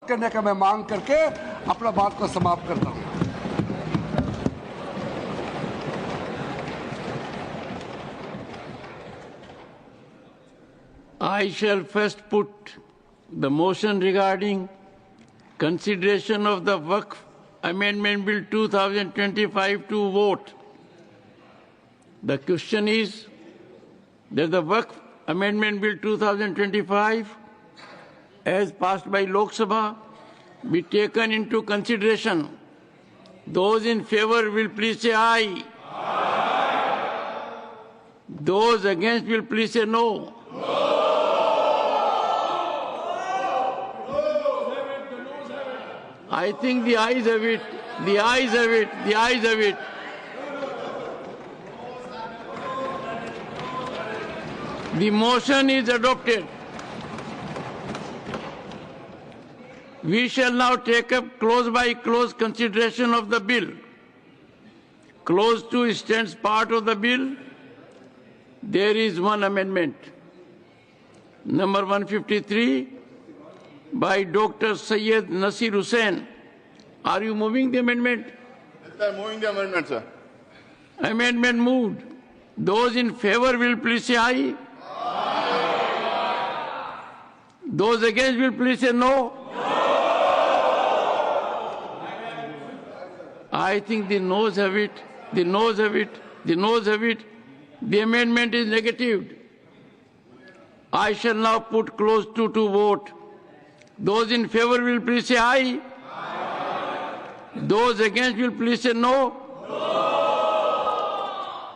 करने का मैं मांग करके अपना बात को समाप्त करता हूं। I shall first put the motion regarding consideration of the Waqf Amendment Bill 2025 to vote. The question is that the Waqf Amendment Bill 2025 as passed by Lok Sabha be taken into consideration. Those in favor will please say aye. Aye. Those against will please say no. No. I think the ayes have it. The ayes have it. The ayes have it. The motion is adopted. We shall now take up clause by clause consideration of the bill. Clause 2 stands part of the bill. There is one amendment. Number 153 by Dr. Syed Nasir Hussain. Are you moving the amendment? Yes, I am moving the amendment, sir. Amendment moved. Those in favor will please say aye. Aye. Those against will please say no. I think the noes have it, the noes have it, the noes have it. The amendment is negatived. I shall now put clause 2 to vote. Those in favor will please say aye. Aye. Those against will please say no. No.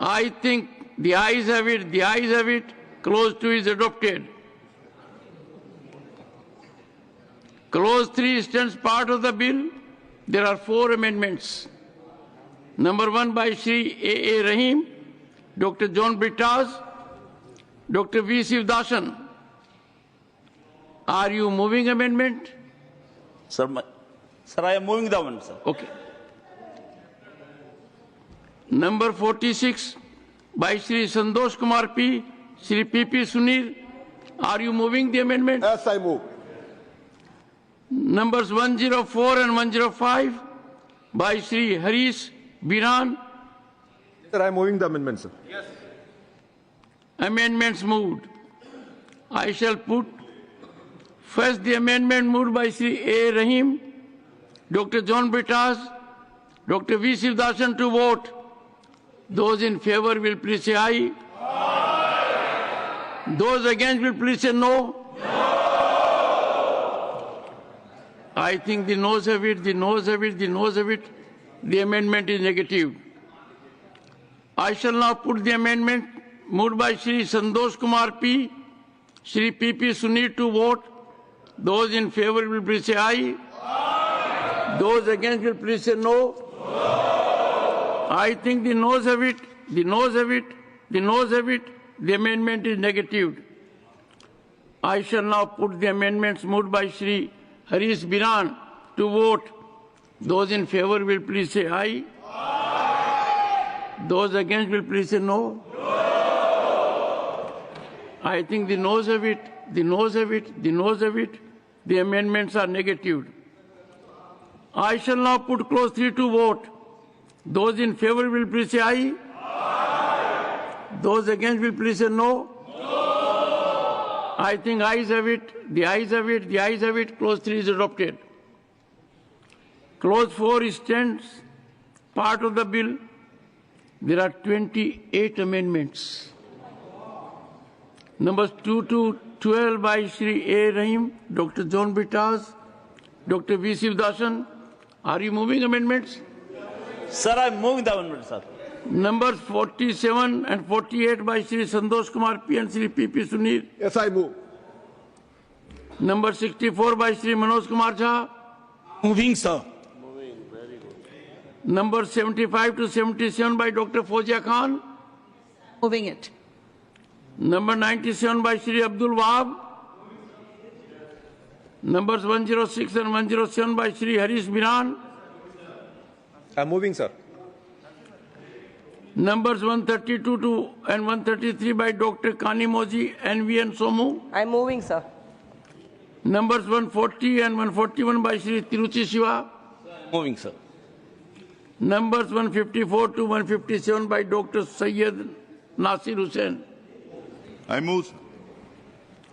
I think the ayes have it, the ayes have it. Clause 2 is adopted. Clause 3 stands part of the bill. There are 4 amendments. Number 1 by Shri A. Rahim, Dr. John Brittas, Dr. V. Sivdasan. Are you moving amendment? Sir, I am moving the amendment, sir. Okay. Number 46 by Shri Santosh Kumar P. Shri P.P. Sunil. Are you moving the amendment? Yes, I move. Numbers 104 and 105 by Shri Harish Biran. Sir, I am moving the amendment, sir. Yes. Amendments moved. I shall put first the amendment moved by Shri A. Rahim, Dr. John Brittas, Dr. V. Sivdasan to vote. Those in favor will please say aye. Aye. Those against will please say no. I think the noes have it, the noes have it, the noes have it. The amendment is negative. I shall now put the amendment moved by Shri Santosh Kumar P. Shri P.P. Sunil to vote. Those in favor will please say aye. Aye. Those against will please say no. No. I think the noes have it, the noes have it, the noes have it. The amendment is negative. I shall now put the amendments moved by Shri Harish Biran to vote. Those in favor will please say aye. Aye. Those against will please say no. No. I think the noes have it, the noes have it, the noes have it. The amendments are negative. I shall now put clause 3 to vote. Those in favor will please say aye. Aye. Those against will please say no. I think ayes have it, the ayes have it, the ayes have it. Clause 3 is adopted. Clause 4 stands part of the bill. There are 28 amendments. Numbers 2 to 12 by Shri A. Rahim, Dr. John Brittas, Dr. V. Sivdasan. Are you moving amendments? Sir, I am moving the amendment, sir. Numbers 47 and 48 by Shri Santosh Kumar P. and Shri P.P. Sunil. Yes, I move. Number 64 by Shri Manoj Kumar Jha. Moving, sir. Number 75 to 77 by Dr. Fozia Khan. Moving it. Number 97 by Shri Abdul Wahab. Numbers 106 and 107 by Shri Harish Biran. I am moving, sir. Numbers 132 to and 133 by Dr. Kanimoji, NV and Somu. I'm moving, sir. Numbers 140 and 141 by Shri Tiruchi Shiva. Moving, sir. Numbers 154 to 157 by Dr. Syed Nasir Hussain. I move, sir.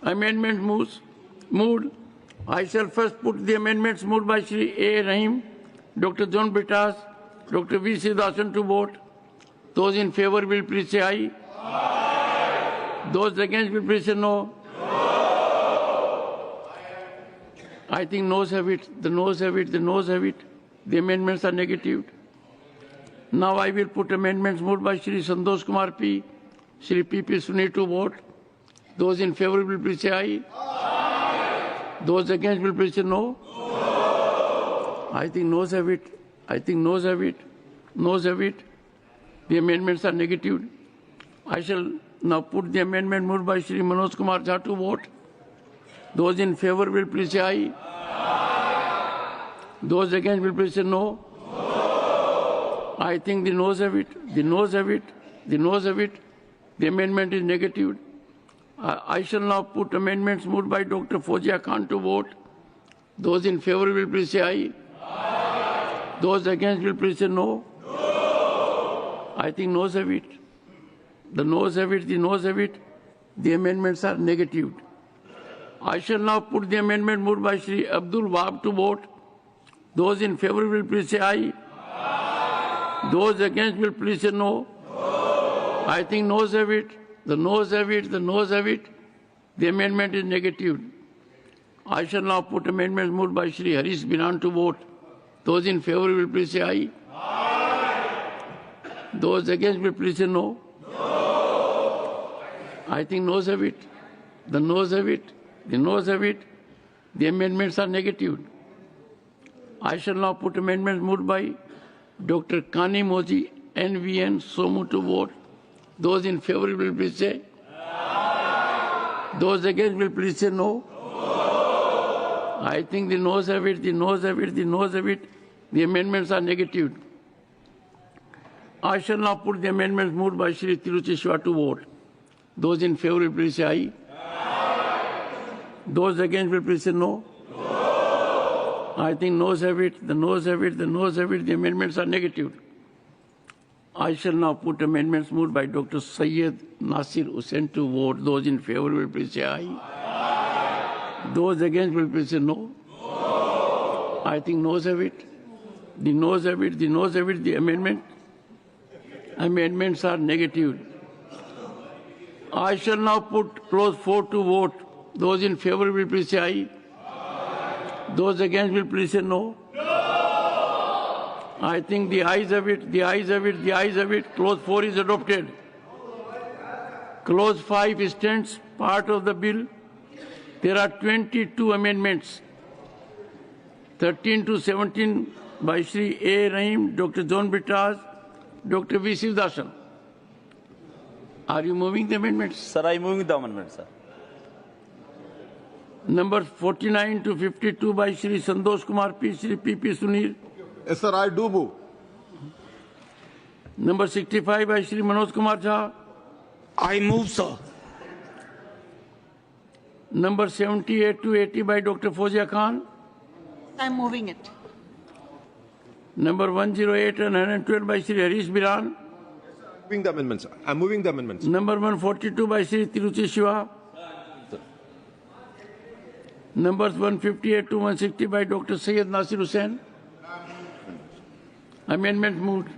Amendment moved. I shall first put the amendments moved by Shri A. Rahim, Dr. John Britas, Dr. V. Sivasan to vote. Those in favor will please say aye. Aye. Those against will please say no. I think noes have it, the noes have it, the noes have it. The amendments are negative. Now I will put amendments moved by Shri Santosh Kumar P, Shri P.P. Suni to vote. Those in favor will please say aye. Aye. Those against will please say no. No. I think noes have it. I think noes have it. Noes have it. The amendments are negative. I shall now put the amendment moved by Shri Manoj Kumar Jha to vote. Those in favor will please say aye. Aye. Those against will please say no. No. I think the noes have it. The noes have it. The noes have it. The amendment is negative. I shall now put amendments moved by Dr. Fozia Khan to vote. Those in favor will please say aye. Aye. Those against will please say no. No. I think noes have it. The noes have it. The noes have it. The amendments are negative. I shall now put the amendment moved by Shri Abdul Wahab to vote. Those in favor will please say aye. Aye. Those against will please say no. No. I think noes have it. The noes have it. The noes have it. The amendment is negative. I shall now put amendments moved by Shri Harish Binan to vote. Those in favor will please say aye. Aye. Those against will please say no. No. I think noes have it. The noes have it. The noes have it. The amendments are negative. I shall now put amendments moved by Dr. Kani Moji NVN Somu to vote. Those in favor will please say aye. Those against will please say no. No. I think the noes have it. The noes have it. The noes have it. The amendments are negative. I shall now put the amendments moved by Shri Tiruchi Shiva to vote. Those in favor will please say aye. Those against will please say no. No. I think noes have it, the noes have it, the noes have it, the amendments are negative. I shall now put amendments moved by Dr. Syed Nasir Hussain to vote. Those in favor will please say aye. Aye. Those against will please say no. No. I think noes have it, the noes have it, the noes have it, the amendments are negative. I shall now put clause 4 to vote. Those in favor will please say aye. Aye. Those against will please say no. No. I think the ayes have it, the ayes have it, the ayes have it. Clause 4 is adopted. Clause 5 stands part of the bill. There are 22 amendments. 13 to 17 by Shri A. Rahim, Dr. John Britas, Dr. V. Sivasan. Are you moving the amendments? Sir, I am moving the amendment, sir. Numbers 49 to 52 by Shri Santosh Kumar P, Shri P.P. Sunir. Yes, sir, I do move. Number 65 by Shri Manoj Kumar Jha. I move, sir. Number 78 to 80 by Dr. Fozia Khan. I'm moving it. Number 108 and 112 by Shri Harish Biran. Moving the amendments, sir. I'm moving the amendments. Number 142 by Shri Tiruchi Shiva. Numbers 158 to 160 by Dr. Syed Nasir Hussain. Amendments moved.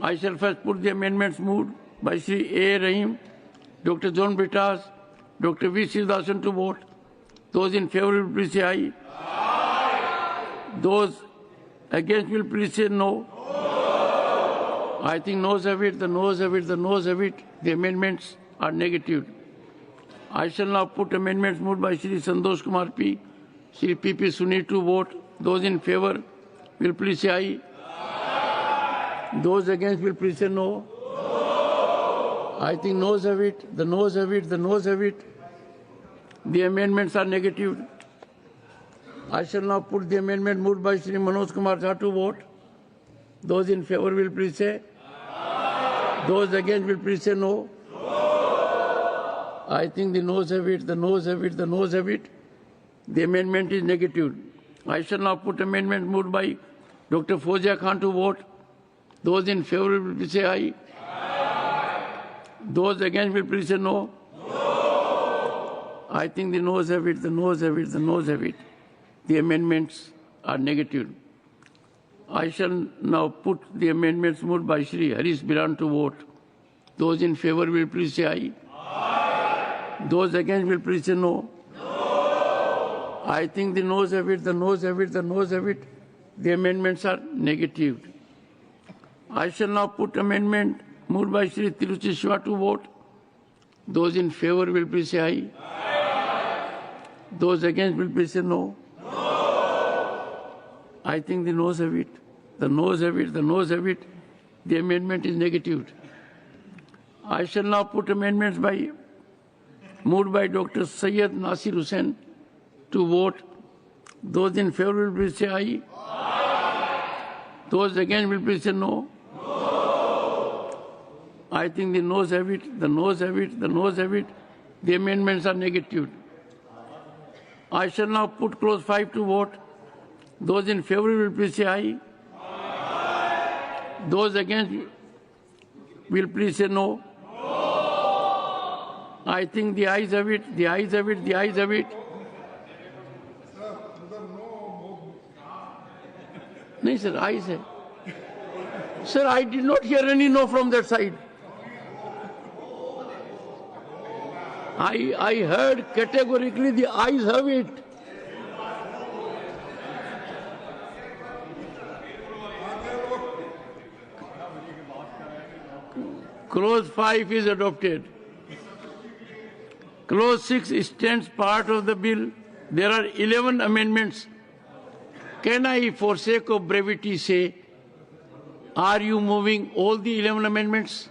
I shall first put the amendments moved by Shri A. Rahim, Dr. John Britas, Dr. V. Sivasan to vote. Those in favor will please say aye. Aye. Those against will please say no. No. I think noes have it, the noes have it, the noes have it. The amendments are negative. I shall now put amendments moved by Shri Santosh Kumar P, Shri P.P. Suni to vote. Those in favor will please say aye. Aye. Those against will please say no. No. I think noes have it, the noes have it, the noes have it. The amendments are negative. I shall now put the amendment moved by Shri Manoj Kumar Jha to vote. Those in favor will please say aye. Those against will please say no. No. I think the noes have it, the noes have it, the noes have it. The amendment is negative. I shall now put amendment moved by Dr. Fozia Khan to vote. Those in favor will please say aye. Those against will please say no. I think the noes have it, the noes have it, the noes have it. The amendments are negative. I shall now put the amendments moved by Shri Harish Biran to vote. Those in favor will please say aye. Those against will please say no. I think the noes have it, the noes have it, the noes have it. The amendments are negative. I shall now put amendment moved by Shri Tiruchi Shiva to vote. Those in favor will please say aye. Those against will please say no. I think the noes have it, the noes have it, the noes have it. The amendment is negative. I shall now put amendments moved by Dr. Syed Nasir Hussain to vote. Those in favor will please say aye. Those against will please say no. I think the noes have it, the noes have it, the noes have it. The amendments are negative. I shall now put clause 5 to vote. Those in favor will please say aye. Those against will please say no. I think the ayes have it, the ayes have it, the ayes have it. No, sir, ayes have. Sir, I did not hear any no from that side. I heard categorically the ayes have it. Clause 5 is adopted. Clause 6 stands part of the bill. There are 11 amendments. Can I, for sake of brevity, say, are you moving all the 11 amendments?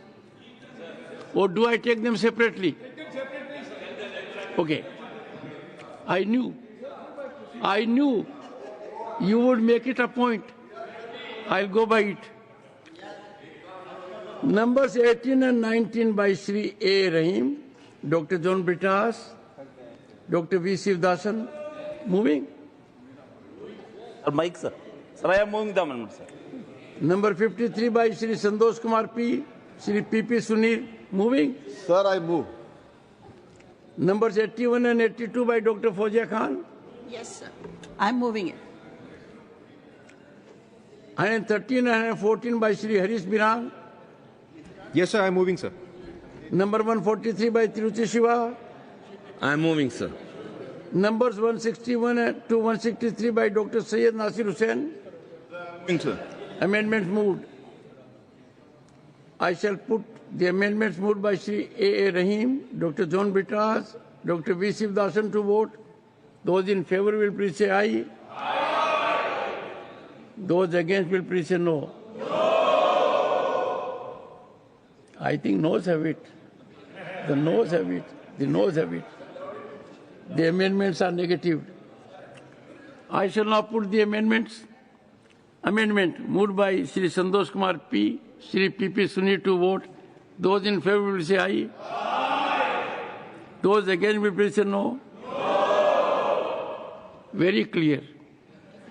Or do I take them separately? Okay. I knew you would make it a point. I'll go by it. Numbers 18 and 19 by Shri A. Rahim, Dr. John Britas, Dr. V. Sivdasan. Moving? Sir, Mike, sir. Sir, I am moving the amendment, sir. Number 53 by Shri Santosh Kumar P. Shri P.P. Sunil. Moving? Sir, I move. Numbers 81 and 82 by Dr. Fozia Khan. Yes, sir. I'm moving it. 113 and 114 by Shri Harish Biran. Yes, sir, I am moving, sir. Number 143 by Tiruchi Shiva. I am moving, sir. Numbers 161 to 163 by Dr. Syed Nasir Hussain. Moving, sir. Amendments moved. I shall put the amendments moved by Shri A. Rahim, Dr. John Britas, Dr. V. Sivdasan to vote. Those in favor will please say aye. Aye. Those against will please say no. I think noes have it. The noes have it. The noes have it. The amendments are negative. I shall now put the amendments. Amendment moved by Shri Santosh Kumar P. Shri P.P. Sunil to vote. Those in favor will say aye. Aye. Those against will please say no. Very clear.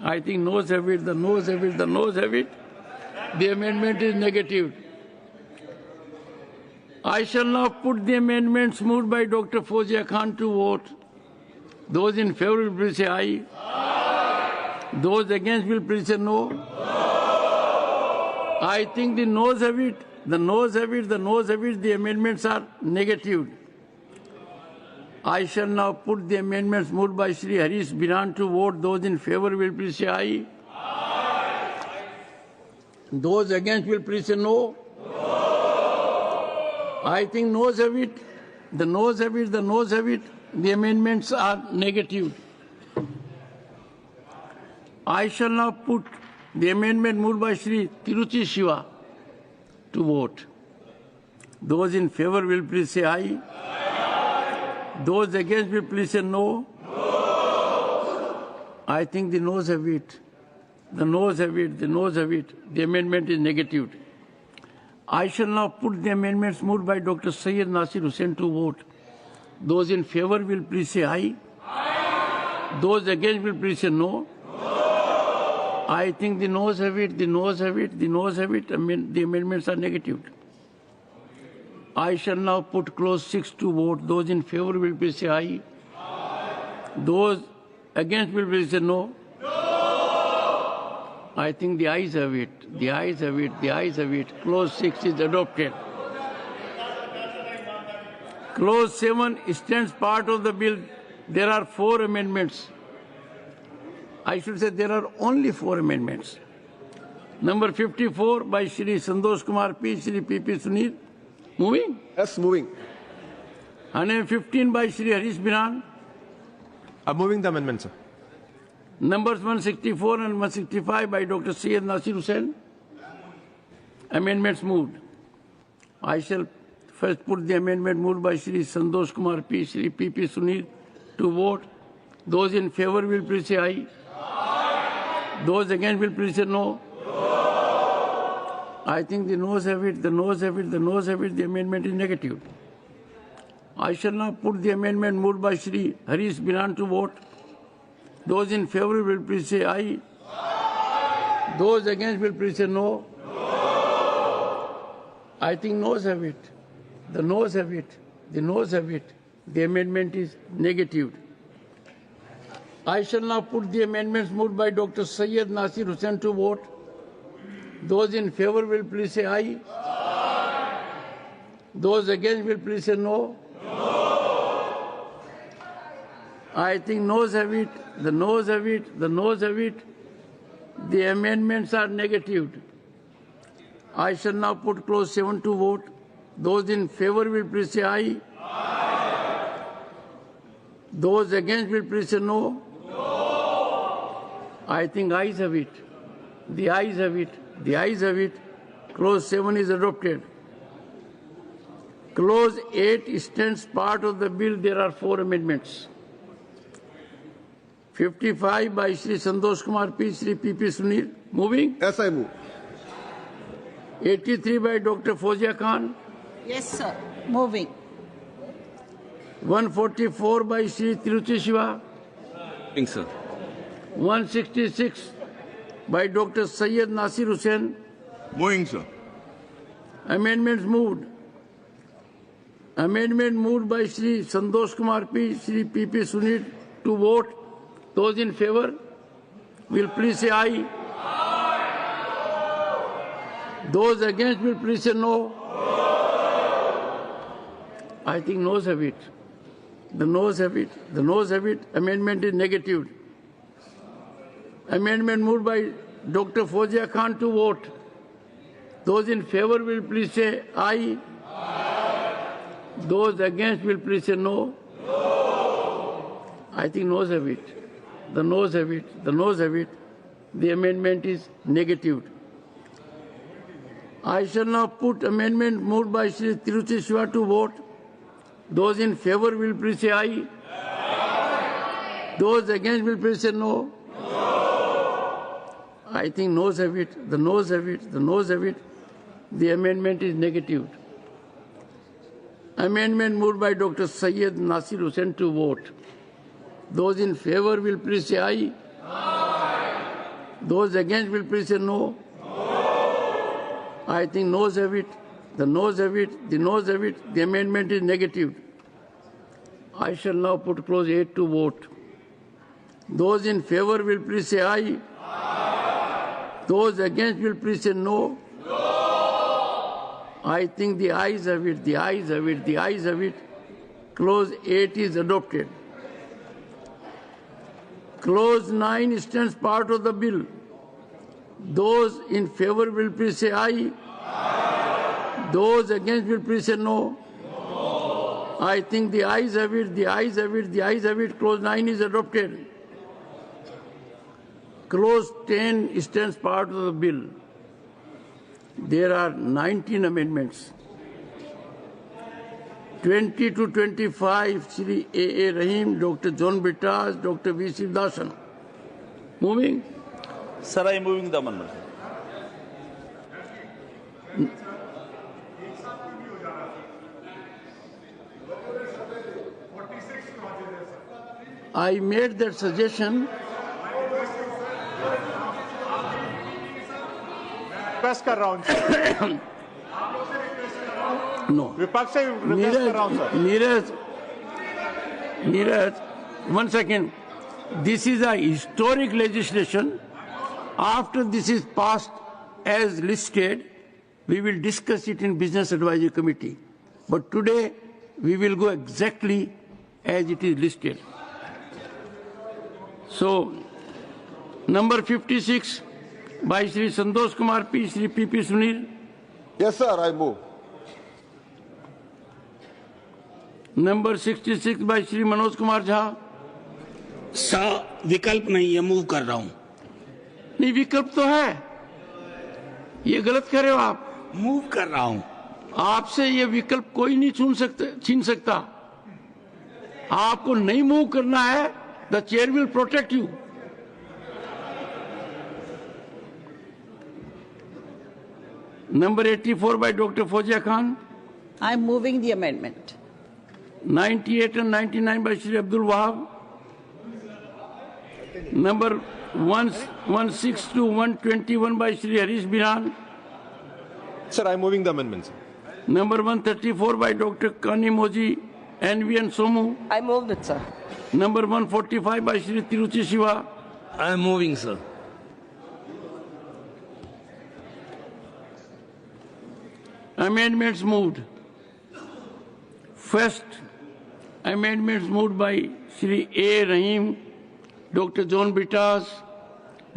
I think noes have it, the noes have it, the noes have it. The amendment is negative. I shall now put the amendments moved by Dr. Fozia Khan to vote. Those in favor will please say aye. Aye. Those against will please say no. I think the noes have it, the noes have it, the noes have it. The amendments are negative. I shall now put the amendments moved by Shri Harish Biran to vote. Those in favor will please say aye. Aye. Those against will please say no. I think noes have it, the noes have it, the noes have it. The amendments are negative. I shall now put the amendment moved by Shri Tiruchi Shiva to vote. Those in favor will please say aye. Aye. Those against will please say no. I think the noes have it. The noes have it, the noes have it. The amendment is negative. I shall now put the amendments moved by Dr. Syed Nasir Hussain to vote. Those in favor will please say aye. Aye. Those against will please say no. I think the noes have it, the noes have it, the noes have it. The amendments are negative. I shall now put clause 6 to vote. Those in favor will please say aye. Those against will please say no. I think the ayes have it, the ayes have it, the ayes have it. Clause 6 is adopted. Clause 7 stands part of the bill. There are 4 amendments. I should say there are only 4 amendments. Number 54 by Shri Santosh Kumar P. Shri P.P. Sunil. Moving? Yes, moving. 115 by Shri Harish Biran. I'm moving the amendment, sir. Numbers 164 and 165 by Dr. Syed Nasir Hussain. Amendments moved. I shall first put the amendment moved by Shri Santosh Kumar P. Shri P.P. Sunil to vote. Those in favor will please say aye. Those against will please say no. I think the noes have it, the noes have it, the noes have it. The amendment is negative. I shall now put the amendment moved by Shri Harish Biran to vote. Those in favor will please say aye. Those against will please say no. I think noes have it. The noes have it. The noes have it. The amendment is negative. I shall now put the amendments moved by Dr. Syed Nasir Hussain to vote. Those in favor will please say aye. Those against will please say no. I think noes have it, the noes have it, the noes have it. The amendments are negative. I shall now put clause 7 to vote. Those in favor will please say aye. Those against will please say no. I think ayes have it. The ayes have it. The ayes have it. Clause 7 is adopted. Clause 8 stands part of the bill. There are 4 amendments. 55 by Shri Santosh Kumar P. Shri P.P. Sunil. Moving? Yes, I move. 83 by Dr. Fozia Khan. Yes, sir. Moving. 144 by Shri Tiruchi Shiva. Moving, sir. 166 by Dr. Syed Nasir Hussain. Moving, sir. Amendments moved. Amendment moved by Shri Santosh Kumar P. Shri P.P. Sunil to vote. Those in favor will please say aye. Those against will please say no. I think noes have it. The noes have it. The noes have it. Amendment is negative. Amendment moved by Dr. Fozia Khan to vote. Those in favor will please say aye. Those against will please say no. I think noes have it. The noes have it. The noes have it. The amendment is negative. I shall now put amendment moved by Shri Tiruchi Shiva to vote. Those in favor will please say aye. Those against will please say no. I think noes have it. The noes have it. The noes have it. The amendment is negative. Amendment moved by Dr. Syed Nasir Hussain to vote. Those in favor will please say aye. Those against will please say no. I think noes have it. The noes have it. The noes have it. The amendment is negative. I shall now put clause 8 to vote. Those in favor will please say aye. Those against will please say no. I think the ayes have it. The ayes have it. The ayes have it. Clause 8 is adopted. Clause 9 stands part of the bill. Those in favor will please say aye. Those against will please say no. I think the ayes have it. The ayes have it. The ayes have it. Clause 9 is adopted. Clause 10 stands part of the bill. There are 19 amendments. 20 to 25, Shri A.A. Rahim, Dr. John Bittas, Dr. V. Sivdasan. Moving? Sir, I am moving the amendment. I made that suggestion. Request कर रहा हूं sir. No. विपक्ष से request कर रहा हूं sir. Neeraj, 1 second. This is a historic legislation. After this is passed as listed, we will discuss it in Business Advisory Committee. But today, we will go exactly as it is listed. So, number 56 by Shri Santosh Kumar P. Shri P.P. Sunil. Yes, sir, I move. Number 66 by Shri Manoj Kumar Jha. विकल्प नहीं है, move कर रहा हूं। नहीं, विकल्प तो है, ये गलत कर रहे हो आप। मूव कर रहा हूं। आपसे ये विकल्प कोई नहीं छीन सकता। आपको नहीं मूव करना है, the chair will protect you. Number 84 by Dr. Fozia Khan. I am moving the amendment. 98 and 99 by Shri Abdul Wahab. Number 116 to 121 by Shri Harish Biran. Sir, I'm moving the amendment, sir. Number 134 by Dr. Kani Moji, NV and Somu. I moved it, sir. Number 145 by Shri Tiruchi Shiva. I am moving, sir. Amendments moved. First, amendments moved by Shri A. Rahim, Dr. John Bitas,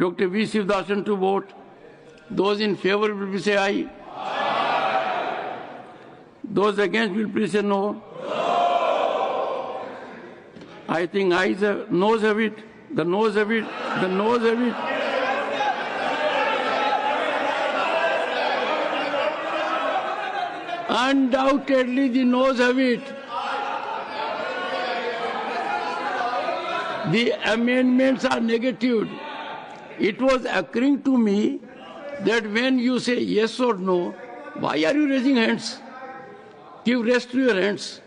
Dr. V. Sivdasan to vote. Those in favor will please say aye. Those against will please say no. I think ayes have, noes have it, the noes have it, the noes have it. Undoubtedly, the noes have it. The amendments are negatived. It was occurring to me that when you say yes or no, why are you raising hands? Give rest to your hands.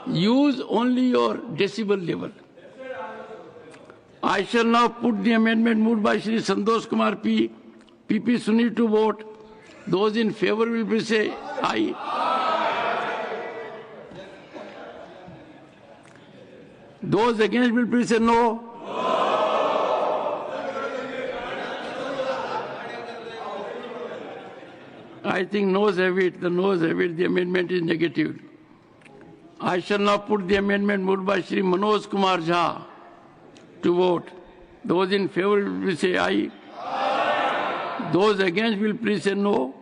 Use only your decibel level. I shall now put the amendment moved by Shri Santosh Kumar P. P.P. Sunil to vote. Those in favor will please say aye. Those against will please say no. I think noes have it, the noes have it, the amendment is negative. I shall now put the amendment moved by Shri Manoj Kumar Jha to vote. Those in favor will please say aye. Those against will please say no.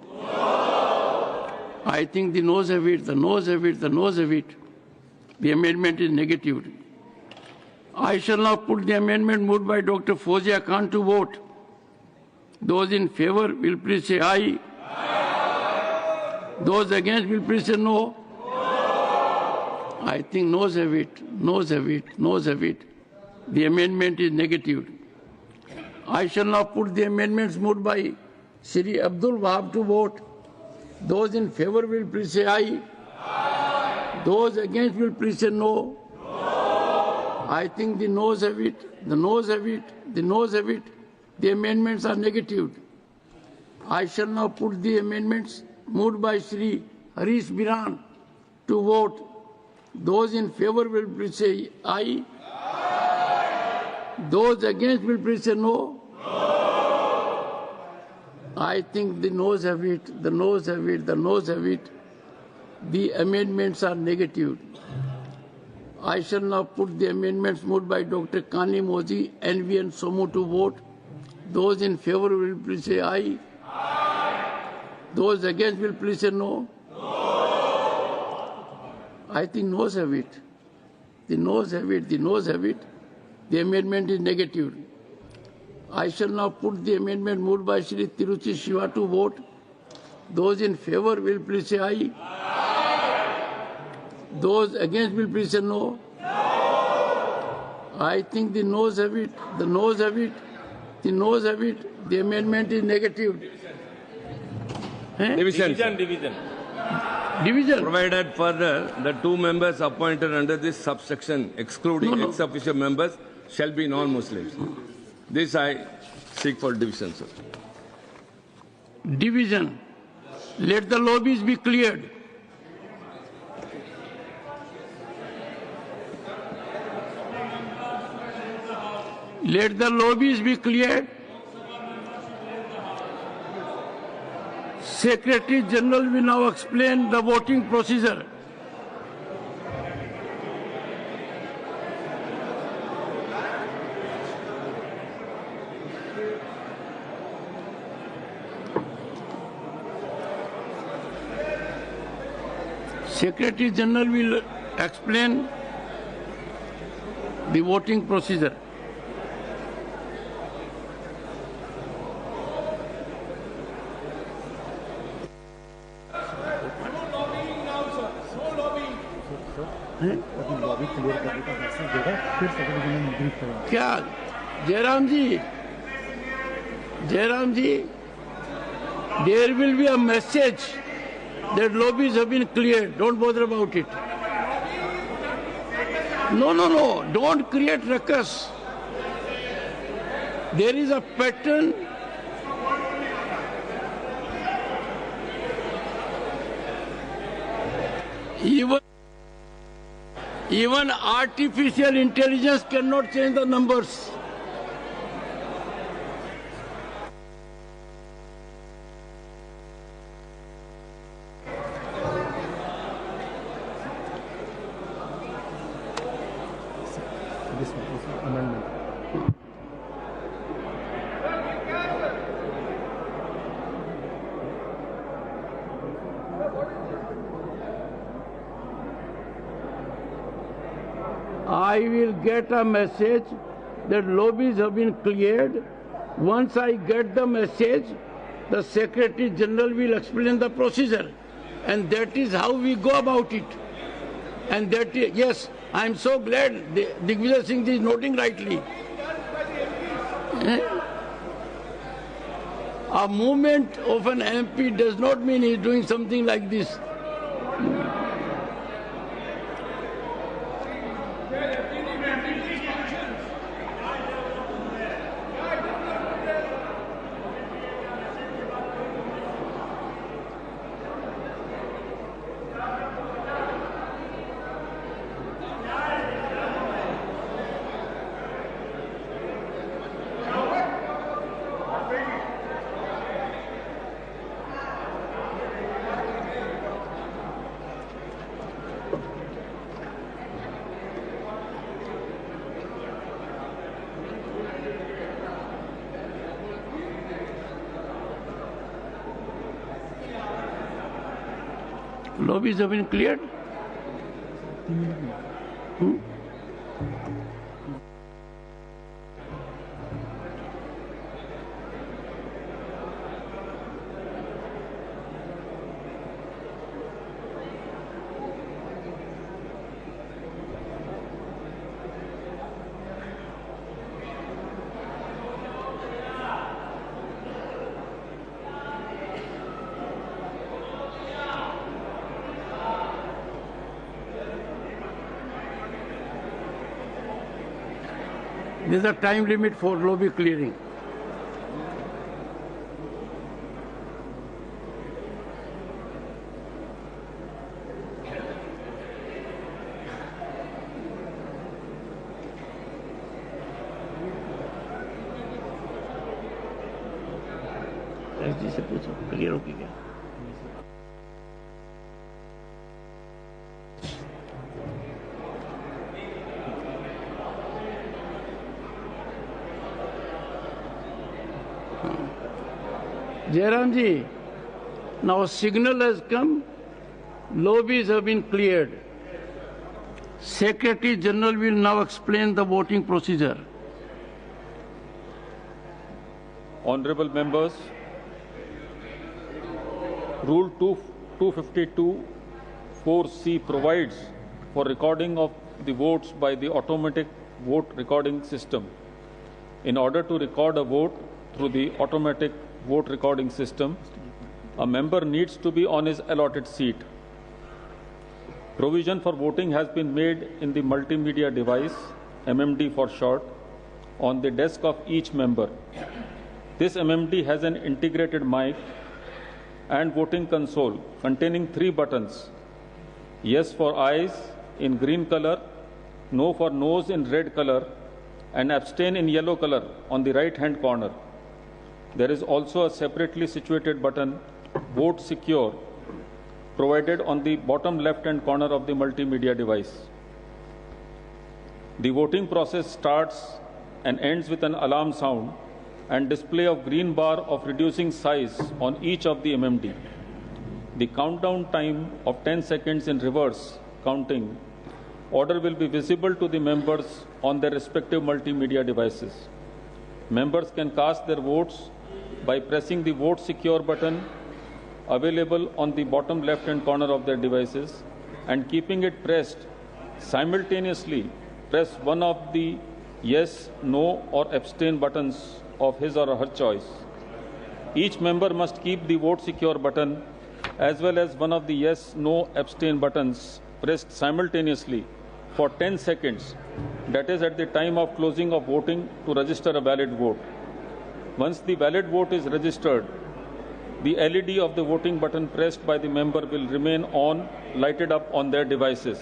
I think the noes have it, the noes have it, the noes have it. The amendment is negative. I shall now put the amendment moved by Dr. Fozia Khan to vote. Those in favor will please say aye. Those against will please say no. I think noes have it, noes have it, noes have it. The amendment is negative. I shall now put the amendments moved by Shri Abdul Wahab to vote. Those in favor will please say aye. Those against will please say no. I think the noes have it, the noes have it, the noes have it. The amendments are negative. I shall now put the amendments moved by Shri Harish Biran to vote. Those in favor will please say aye. Those against will please say no. I think the noes have it, the noes have it, the noes have it. The amendments are negative. I shall now put the amendments moved by Dr. Kani Moji, NV and Somu to vote. Those in favor will please say aye. Those against will please say no. I think noes have it. The noes have it, the noes have it. The amendment is negative. I shall now put the amendment moved by Shri Tiruchi Shiva to vote. Those in favor will please say aye. Those against will please say no. I think the noes have it, the noes have it, the noes have it. The amendment is negative. Division. Division. Division. Provided further, the 2 members appointed under this subsection, excluding ex officio members, shall be non-Muslims. This I seek for division, sir. Division. Let the lobbies be cleared. Let the lobbies be cleared. Secretary General will now explain the voting procedure. Secretary General will explain the voting procedure. क्या जयराम जी, there will be a message that lobbies have been cleared. Don't bother about it. No. Don't create ruckus. There is a pattern. Even artificial intelligence cannot change the numbers. I will get a message that lobbies have been cleared. Once I get the message, the Secretary General will explain the procedure. And that is how we go about it. And that is, yes, I am so glad Digvijay Singh is noting rightly. A movement of an MP does not mean he is doing something like this. Lobbies have been cleared? There is a time limit for lobby clearing. SD से पूछो clear होगी क्या? Jairam ji, now a signal has come, lobbies have been cleared. Secretary General will now explain the voting procedure. Honorable members, Rule 252 4C provides for recording of the votes by the automatic vote recording system. In order to record a vote through the automatic vote recording system, a member needs to be on his allotted seat. Provision for voting has been made in the multimedia device, MMD for short, on the desk of each member. This MMD has an integrated mic and voting console containing 3 buttons: yes for eyes in green color, no for nose in red color, and abstain in yellow color on the right-hand corner. There is also a separately situated button, Vote Secure, provided on the bottom left-hand corner of the multimedia device. The voting process starts and ends with an alarm sound and display of green bar of reducing size on each of the MMD. The countdown time of 10 seconds in reverse counting order will be visible to the members on their respective multimedia devices. Members can cast their votes by pressing the Vote Secure button available on the bottom left-hand corner of their devices and keeping it pressed, simultaneously press one of the yes, no, or abstain buttons of his or her choice. Each member must keep the Vote Secure button as well as one of the yes, no, abstain buttons pressed simultaneously for 10 seconds, that is at the time of closing of voting, to register a valid vote. Once the valid vote is registered, the LED of the voting button pressed by the member will remain on, lighted up on their devices.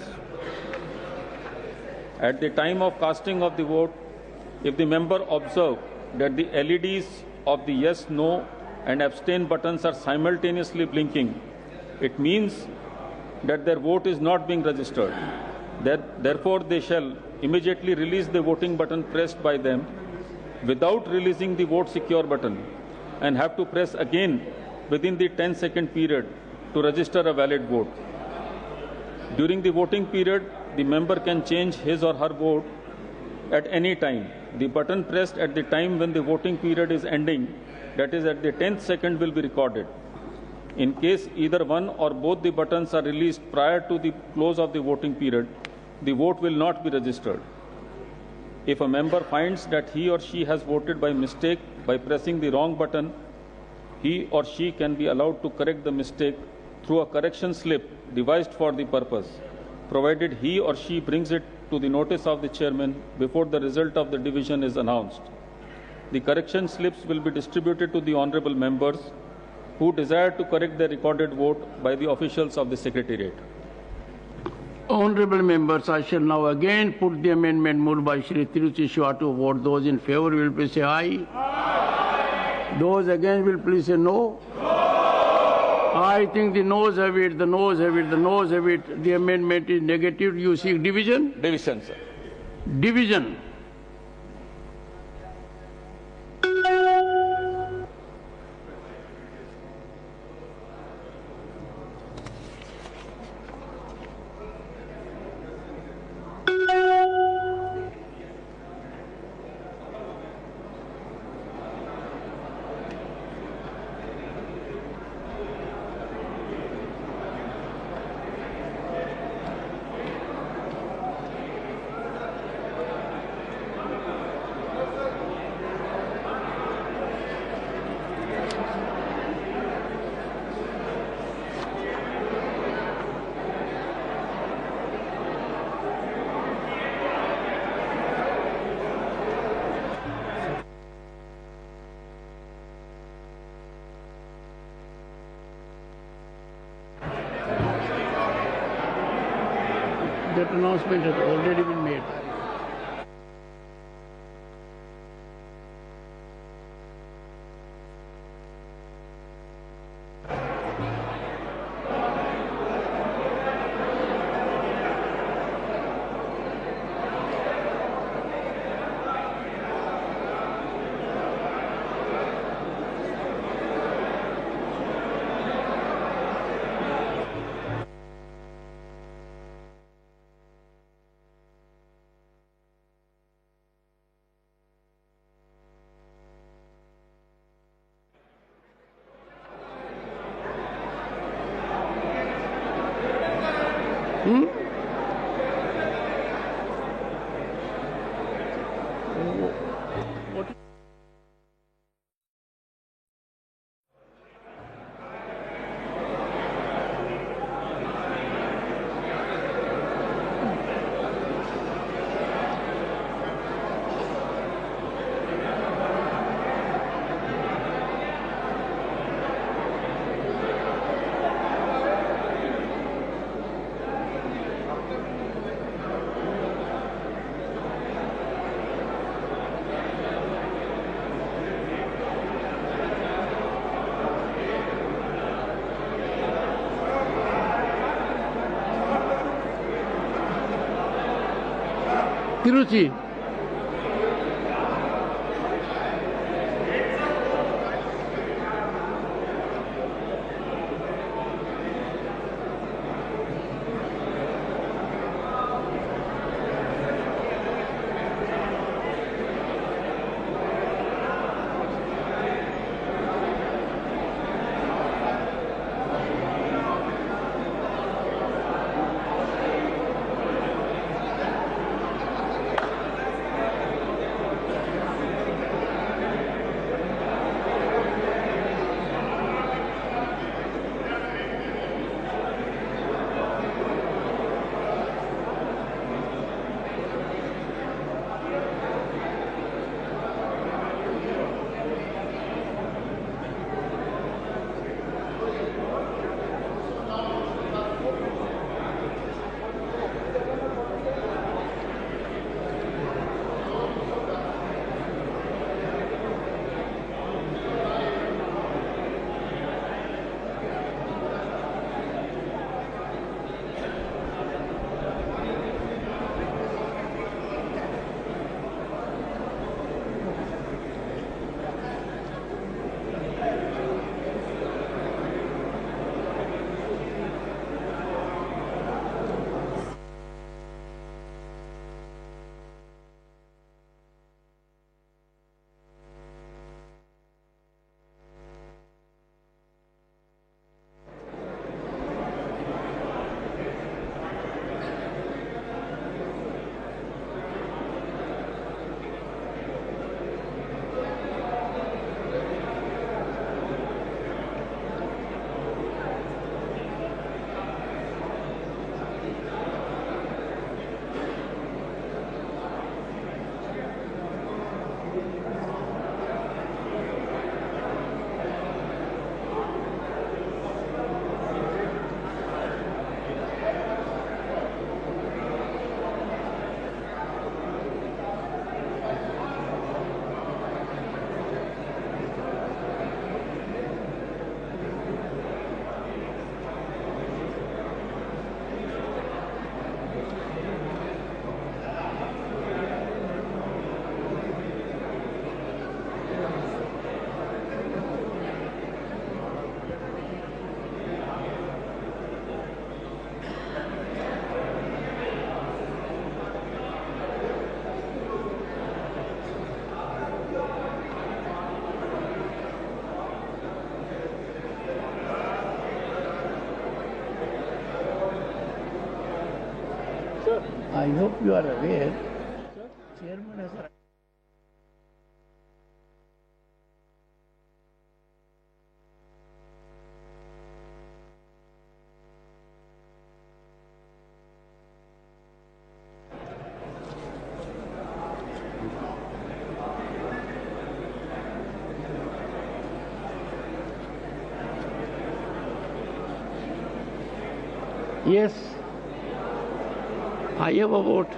At the time of casting of the vote, if the member observes that the LEDs of the yes, no, and abstain buttons are simultaneously blinking, it means that their vote is not being registered. Therefore, they shall immediately release the voting button pressed by them without releasing the Vote Secure button and have to press again within the 10-second period to register a valid vote. During the voting period, the member can change his or her vote at any time. The button pressed at the time when the voting period is ending, that is at the 10th second, will be recorded. In case either one or both the buttons are released prior to the close of the voting period, the vote will not be registered. If a member finds that he or she has voted by mistake by pressing the wrong button, he or she can be allowed to correct the mistake through a correction slip devised for the purpose, provided he or she brings it to the notice of the chairman before the result of the division is announced. The correction slips will be distributed to the honorable members who desire to correct their recorded vote by the officials of the Secretariat. Honorable members, I shall now again put the amendment moved by Shri Tiruchi Shiva to vote. Those in favor will please say aye. Aye. Those against will please say no. No. I think the noes have it, the noes have it, the noes have it. The amendment is negative. You seek division? Division, sir. Division. That announcement has already been made. Tiruchi. I hope you are aware, Chairman has Yes, I have a vote.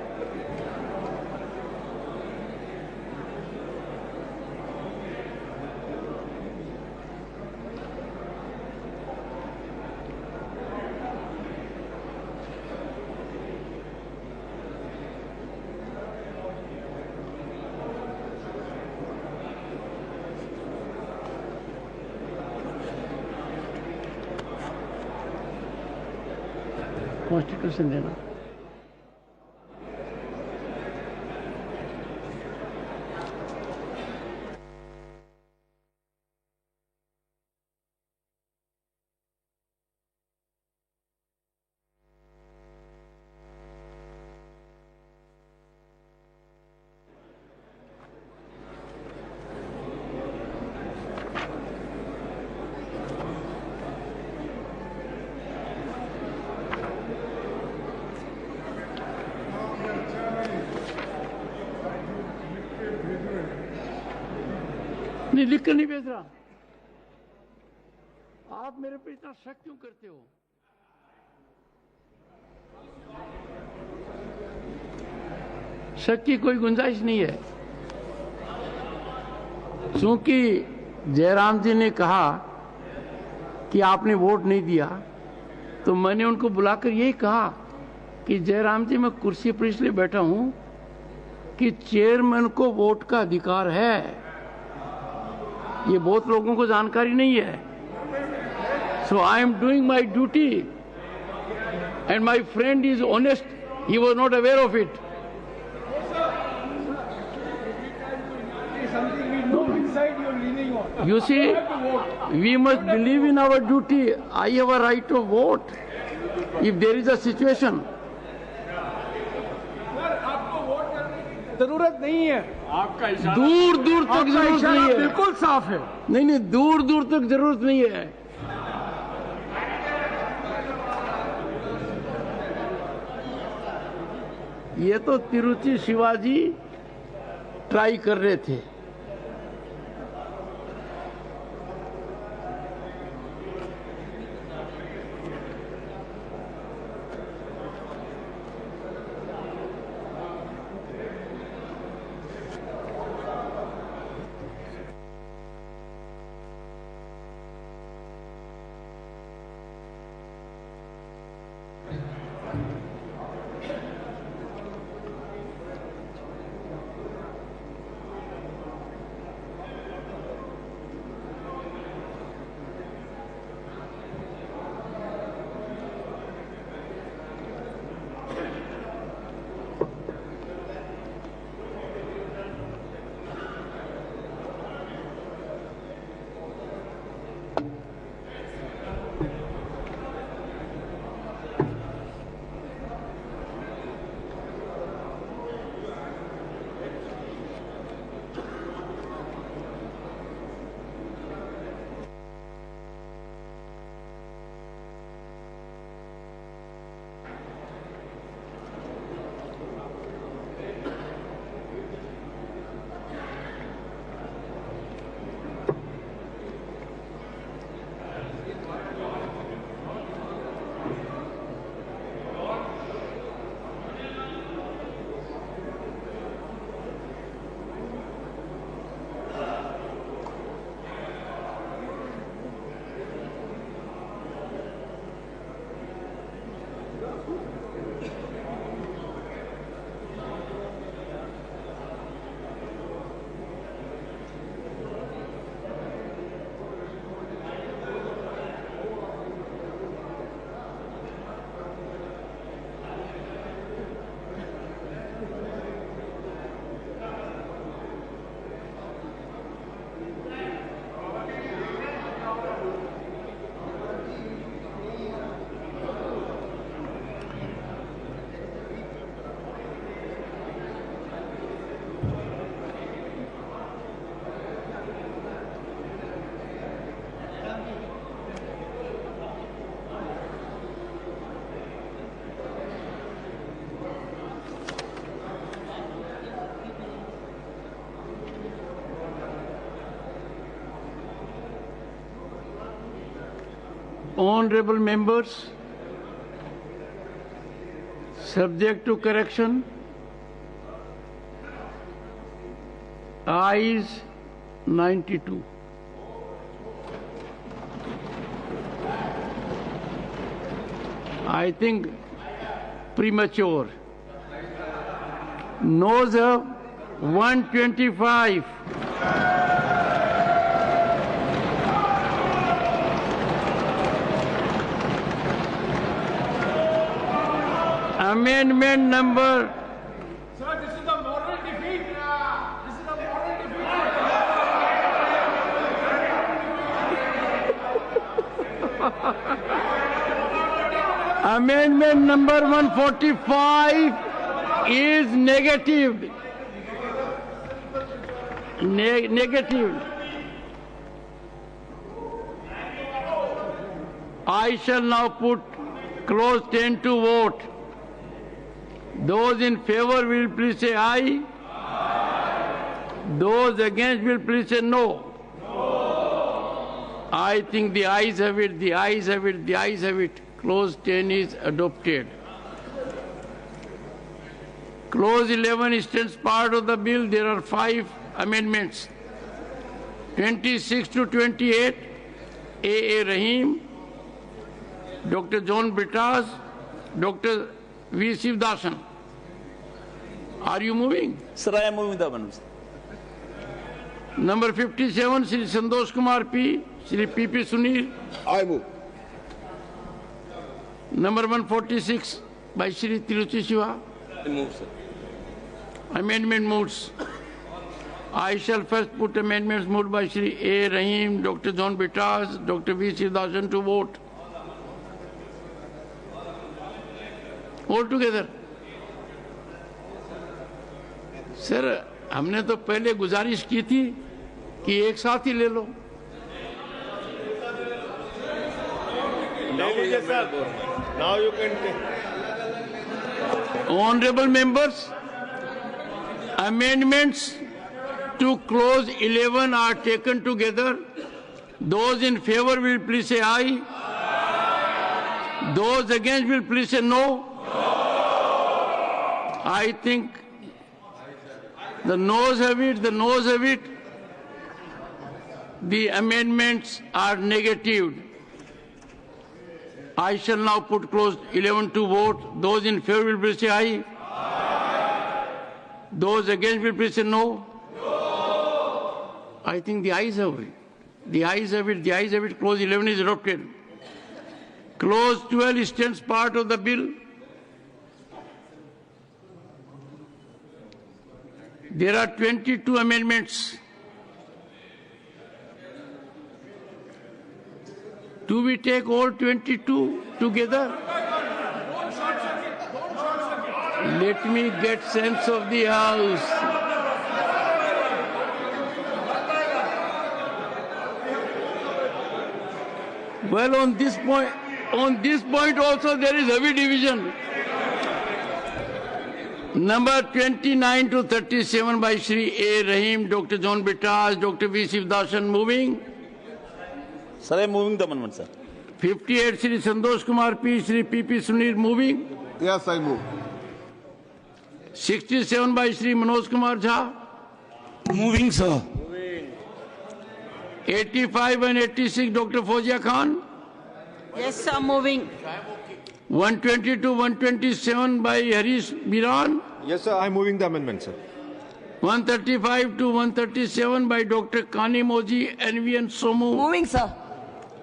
Constitution देना। नहीं, लिख कर नहीं भेज रहा। आप मेरे पे इतना शक क्यों करते हो? शक की कोई गुंजाइश नहीं है। क्योंकि जयराम जी ने कहा कि आपने वोट नहीं दिया, तो मैंने उनको बुलाकर यही कहा कि जयराम जी, मैं कुर्सी पर इसलिए बैठा हूं कि चेयरमैन को वोट का अधिकार है। ये बहुत लोगों को जानकारी नहीं है। So I am doing my duty and my friend is honest, he was not aware of it. You see, we must believe in our duty. I have a right to vote if there is a situation. जरूरत नहीं है। दूर दूर तक जरूरत नहीं है। बिल्कुल साफ है। नहीं नहीं, दूर दूर तक जरूरत नहीं है। ये तो तिरुचि शिवाजी ट्राई कर रहे थे। Honorable members, subject to correction, ayes 92. I think premature. Noes have 125. Amendment number. Sir, this is the moral defeat. This is the moral defeat. Amendment number 145 is negative. Negative. I shall now put clause 10 to vote. Those in favor will please say aye. Those against will please say no. I think the ayes have it, the ayes have it, the ayes have it. Clause 10 is adopted. Clause 11 stands part of the bill. There are 5 amendments. 26 to 28, A.A. Rahim, Dr. John Brittas, Dr. V. Sivdasan. Are you moving? Sir, I am moving the amendment, sir. Number 57, Shri Santosh Kumar P, Shri P.P. Sunil. I move. Number 146 by Shri Tiruchi Shiva. I move, sir. Amendment moves. I shall first put amendments moved by Shri A. Rahim, Dr. John Bitas, Dr. V. Sivasan to vote. All together. Sir हमने तो पहले गुजारिश की थी कि एक साथ ही ले लो. Now you can take. Honorable members, amendments to clause 11 are taken together. Those in favor will please say aye. Those against will please say no. I think the noes have it, the noes have it. The amendments are negatived. I shall now put clause 11 to vote. Those in favor will please say aye. Those against will please say no. I think the ayes have it. The ayes have it. The ayes have it. Clause 11 is adopted. Clause 12 stands part of the bill. There are 22 amendments. Do we take all 22 together? Let me get sense of the house. Well, on this point also there is heavy division. Number 29 to 37 by Shri A. Rahim, Dr. John Bitas, Dr. V. Sivasan moving. Sir, I am moving the amendment, sir. 58 Shri Santosh Kumar P, Shri P.P. Sunil moving. Yes, I move. 67 by Shri Manoj Kumar Jha. Moving, sir. 85 and 86 Dr. Fozia Khan. Yes, sir, moving. 120 to 127 by Harish Biran. Yes, sir. I'm moving the amendment, sir. 135 to 137 by Dr. Kani Moji, NVN Somu. Moving, sir.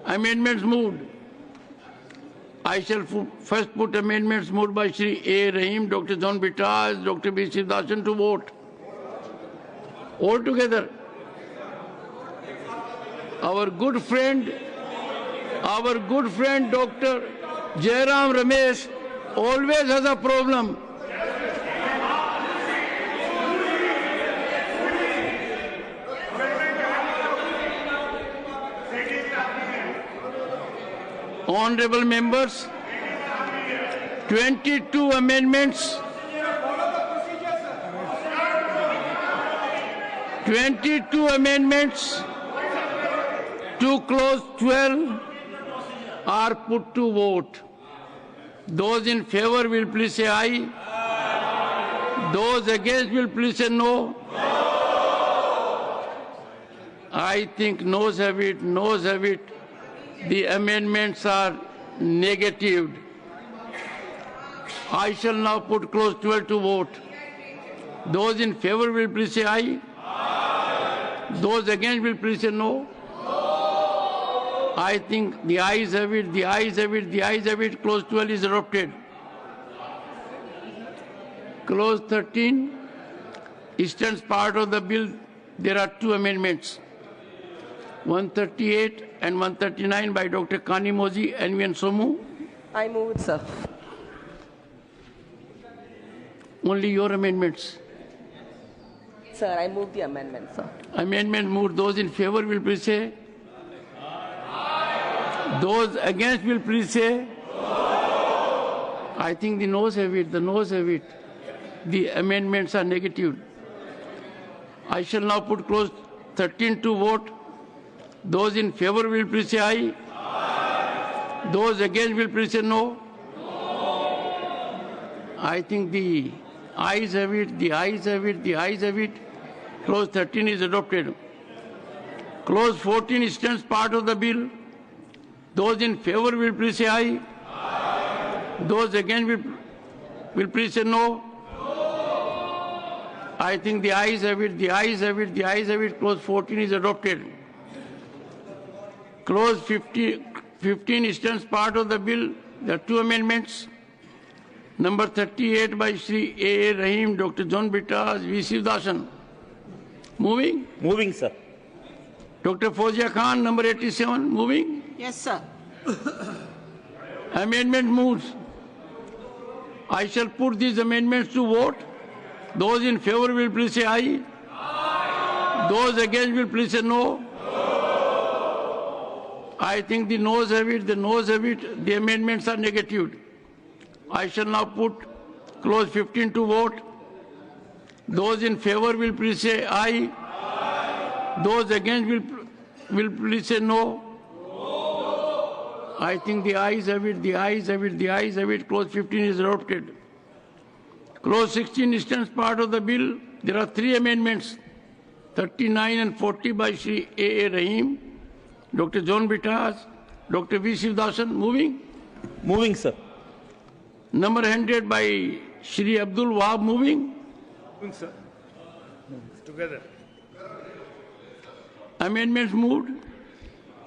Amendments moved. I shall first put amendments moved by Shri A. Rahim, Dr. John Bitas, Dr. B. Sivasan to vote. All together. Our good friend Dr. Jairam Ramesh always has a problem. Honorable members, 22 amendments. 22 amendments to clause 12 are put to vote. Those in favor will please say aye. Those against will please say no. I think noes have it, noes have it. The amendments are negatived. I shall now put clause 12 to vote. Those in favor will please say aye. Those against will please say no. I think the ayes have it, the ayes have it, the ayes have it. Clause 12 is adopted. Clause 13 stands part of the bill. There are two amendments. 138 and 139 by Dr. Kani Moji, NVN Somu. I move it, sir. Only your amendments. Sir, I move the amendment, sir. Amendment moved. Those in favor will please say. Those against will please say. I think the noes have it, the noes have it. The amendments are negative. I shall now put clause 13 to vote. Those in favor will please say aye. Those against will please say no. I think the ayes have it, the ayes have it, the ayes have it. Clause 13 is adopted. Clause 14 stands part of the bill. Those in favor will please say aye. Those against will please say no. I think the ayes have it, the ayes have it, the ayes have it. Clause 14 is adopted. Clause 15 stands part of the bill. There are two amendments. Number 38 by Shri A. Rahim, Dr. John Bittas, V. Sivdasan. Moving. Moving, sir. Dr. Fozia Khan, number 87. Moving. Yes, sir. Amendment moves. I shall put these amendments to vote. Those in favor will please say aye. Aye. Those against will please say no. I think the noes have it, the noes have it. The amendments are negatived. I shall now put clause 15 to vote. Those in favor will please say aye. Aye. Those against will please say no. I think the ayes have it, the ayes have it, the ayes have it. Clause 15 is adopted. Clause 16 stands part of the bill. There are three amendments, 39 and 40 by Shri A. Rahim, Dr. John Bittas, Dr. V. Sivdasan. Moving. Moving, sir. Number 100 by Shri Abdul Wahab. Moving. Moving, sir. Together. Amendments moved.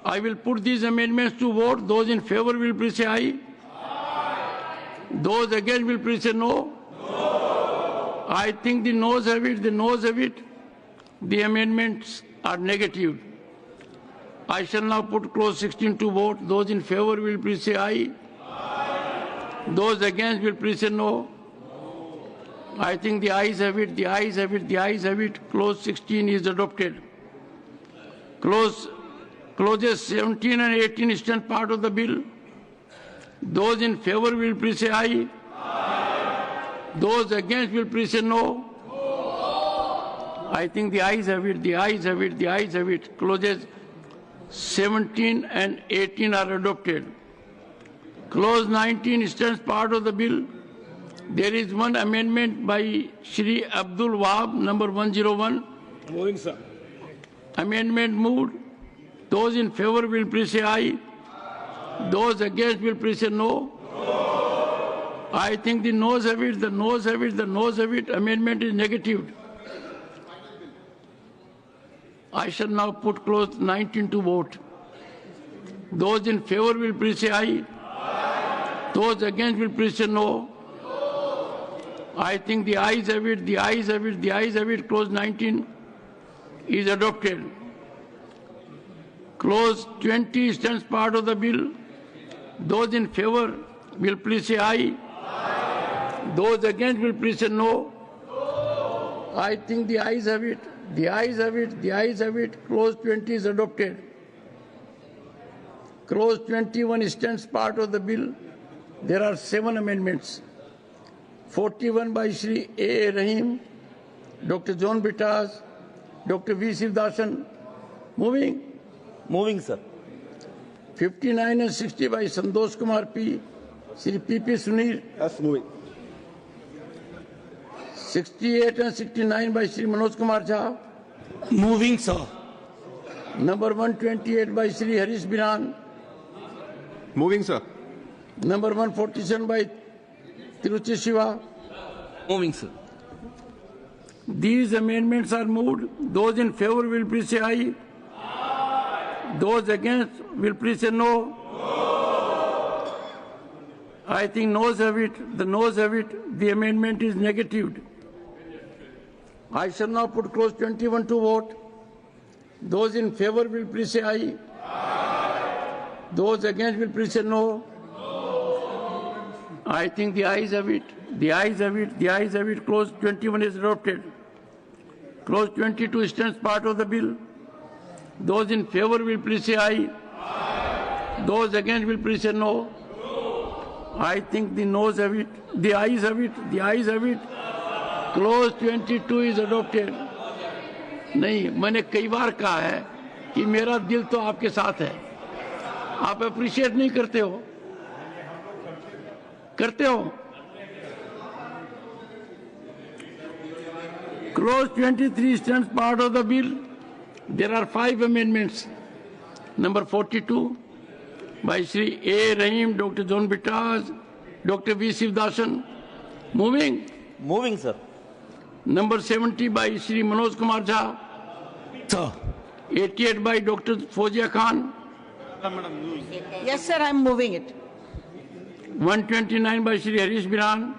I will put these amendments to vote. Those in favor will please say aye. Aye. Those against will please say no. No. I think the noes have it, the noes have it. The amendments are negative. I shall now put clause 16 to vote. Those in favor will please say aye. Aye. Those against will please say no. No. I think the ayes have it, the ayes have it, the ayes have it. Clause 16 is adopted. Clauses 17 and 18 stand part of the bill. Those in favor will please say aye. Aye. Those against will please say no. No. I think the ayes have it, the ayes have it, the ayes have it. Clauses 17 and 18 are adopted. Clause 19 stands part of the bill. There is one amendment by Shri Abdul Wahab, number 101. Moving, sir. Amendment moved. Those in favor will please say aye. Those against will please say no. No. I think the noes have it, the noes have it, the noes have it. Amendment is negative. I shall now put clause 19 to vote. Those in favor will please say aye. Aye. Those against will please say no. No. I think the ayes have it, the ayes have it, the ayes have it. Clause 19 is adopted. Clause 20 stands part of the bill. Those in favor will please say aye. Aye. Those against will please say no. No. I think the ayes have it, the ayes have it, the ayes have it. Clause 20 is adopted. Clause 21 stands part of the bill. There are 7 amendments. 41 by Shri A. Rahim, Dr. John Bittas, Dr. V. Sivdasan. Moving. Moving, sir. 59 and 60 by Santosh Kumar P. Shri P.P. Sunir. Yes, moving. 68 and 69 by Shri Manoj Kumar Jha. Moving, sir. Number 128 by Shri Harish Biran. Moving, sir. Number 147 by Tiruchi Shiva. Moving, sir. These amendments are moved. Those in favor will please say aye. Aye. Those against will please say no. No. I think noes have it, the noes have it. The amendment is negatived. I shall now put clause 21 to vote. Those in favor will please say aye. Aye. Those against will please say no. No. I think the ayes have it, the ayes have it, the ayes have it. Clause 21 is adopted. Clause 22 stands part of the bill. Those in favor will please say aye. Aye. Those against will please say no. No. I think the noes have it, the ayes have it, the ayes have it. Clause 22 is adopted. नहीं, मैंने कई बार कहा है कि मेरा दिल तो आपके साथ है. आप अप्रिशिएट नहीं करते हो. करते हो. Clause 23 stands part of the bill. There are 5 amendments. Number 42 by Shri A. Rahim, Dr. John Bittas, Dr. V. Sivdasan. Moving. Moving, sir. Number 70 by Shri Manoj Kumar Jha. Sir. 88 by Dr. Fozia Khan. Yes, sir, I'm moving it. 129 by Shri Harish Biran.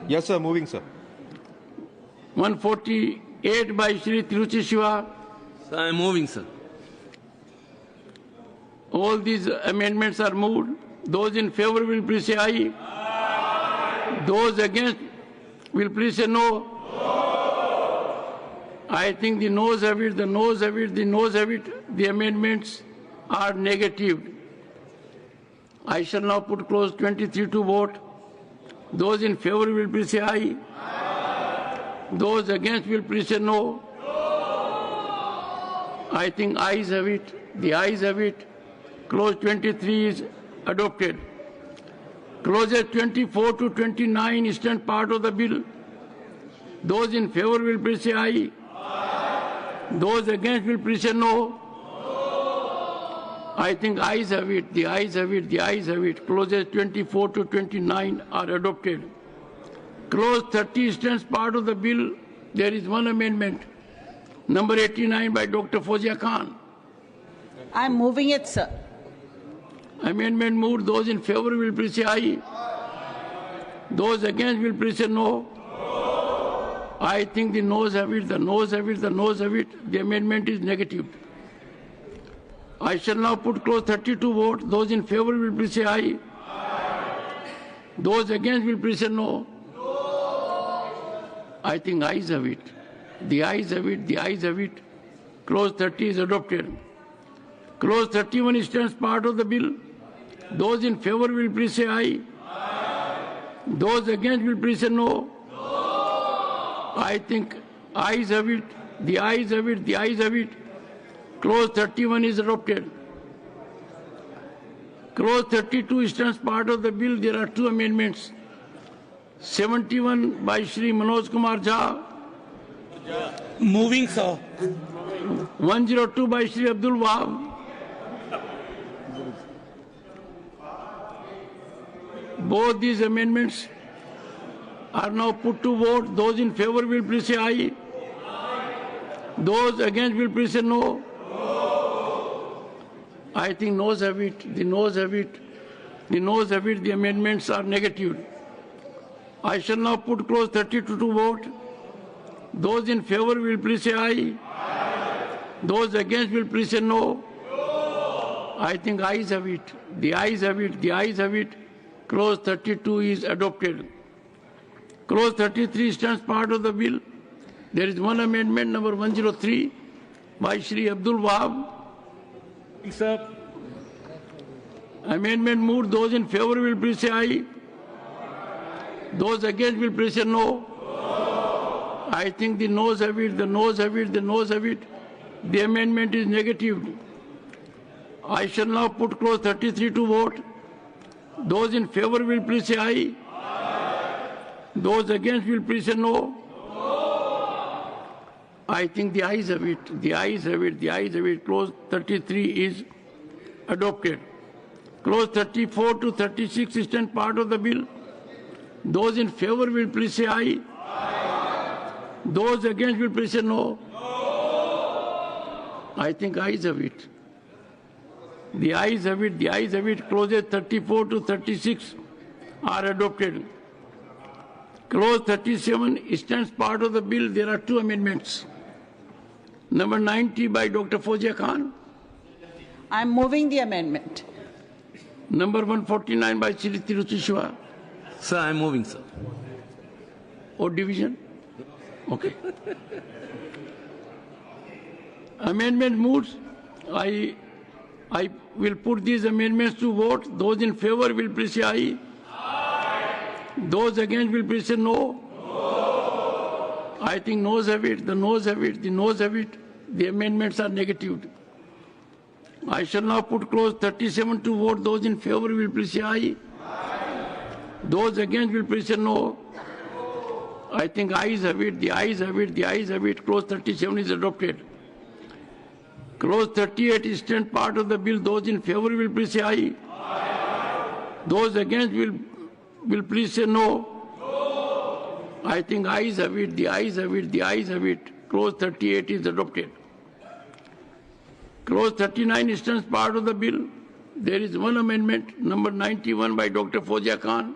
Yes, sir. Moving, sir. 148 by Shri Tiruchi Shiva. Sir, I am moving, sir. All these amendments are moved. Those in favor will please say aye. Those against will please say no. I think the noes have it, the noes have it, the noes have it. The amendments are negative. I shall now put clause 23 to vote. Those in favor will please say aye. Those against will please say no. I think ayes have it. The ayes have it. Clause 23 is adopted. Clauses 24 to 29 stand part of the bill. Those in favor will please say aye. Those against will please say no. I think ayes have it. The ayes have it. The ayes have it. Clauses 24 to 29 are adopted. Clause 30 stands part of the bill. There is one amendment. Number 89 by Dr. Fozia Khan. I'm moving it, sir. Amendment moved. Those in favor will please say aye. Those against will please say no. I think the noes have it, the noes have it, the noes have it. The amendment is negative. I shall now put clause 30 to vote. Those in favor will please say aye. Those against will please say no. I think ayes have it. The ayes have it, the ayes have it. Clause 30 is adopted. Clause 31 stands part of the bill. Those in favor will please say aye. Those against will please say no. I think ayes have it, the ayes have it, the ayes have it. Clause 31 is adopted. Clause 32 stands part of the bill. There are two amendments. 71 by Shri Manoj Kumar Jha. Moving, sir. 102 by Shri Abdul Wahab. Both these amendments are now put to vote. Those in favor will please say aye. Those against will please say no. I think noes have it, the noes have it, the noes have it, the amendments are negative. I shall now put clause 32 to vote. Those in favor will please say aye. Those against will please say no. I think ayes have it, the ayes have it, the ayes have it. Clause 32 is adopted. Clause 33 stands part of the bill. There is one amendment, number 103, by Shri Abdul Wahab. Sir. Amendment moved. Those in favor will please say aye. Those against will please say no. I think the noes have it, the noes have it, the noes have it. The amendment is negative. I shall now put clause 33 to vote. Those in favor will please say aye. Those against will please say no. I think the ayes have it, the ayes have it, the ayes have it. Clause 33 is adopted. Clause 34 to 36 stand part of the bill. Those in favor will please say aye. Those against will please say no. I think ayes have it. The ayes have it, the ayes have it. Clauses 34 to 36 are adopted. Clause 37 stands part of the bill. There are two amendments. Number 90 by Dr. Fozia Khan. I'm moving the amendment. Number 149 by Shri Tiruchi Shiva. Sir, I am moving, sir. Or division? Okay. Amendment moves. I will put these amendments to vote. Those in favor will please say aye. Those against will please say no. I think noes have it, the noes have it, the noes have it. The amendments are negative. I shall now put clause 37 to vote. Those in favor will please say aye. Those against will please say no. I think ayes have it, the ayes have it, the ayes have it. Clause 37 is adopted. Clause 38 stands part of the bill. Those in favor will please say aye. Those against will please say no. I think ayes have it, the ayes have it, the ayes have it. Clause 38 is adopted. Clause 39 extends part of the bill. There is one amendment, number 91 by Dr. Fozia Khan.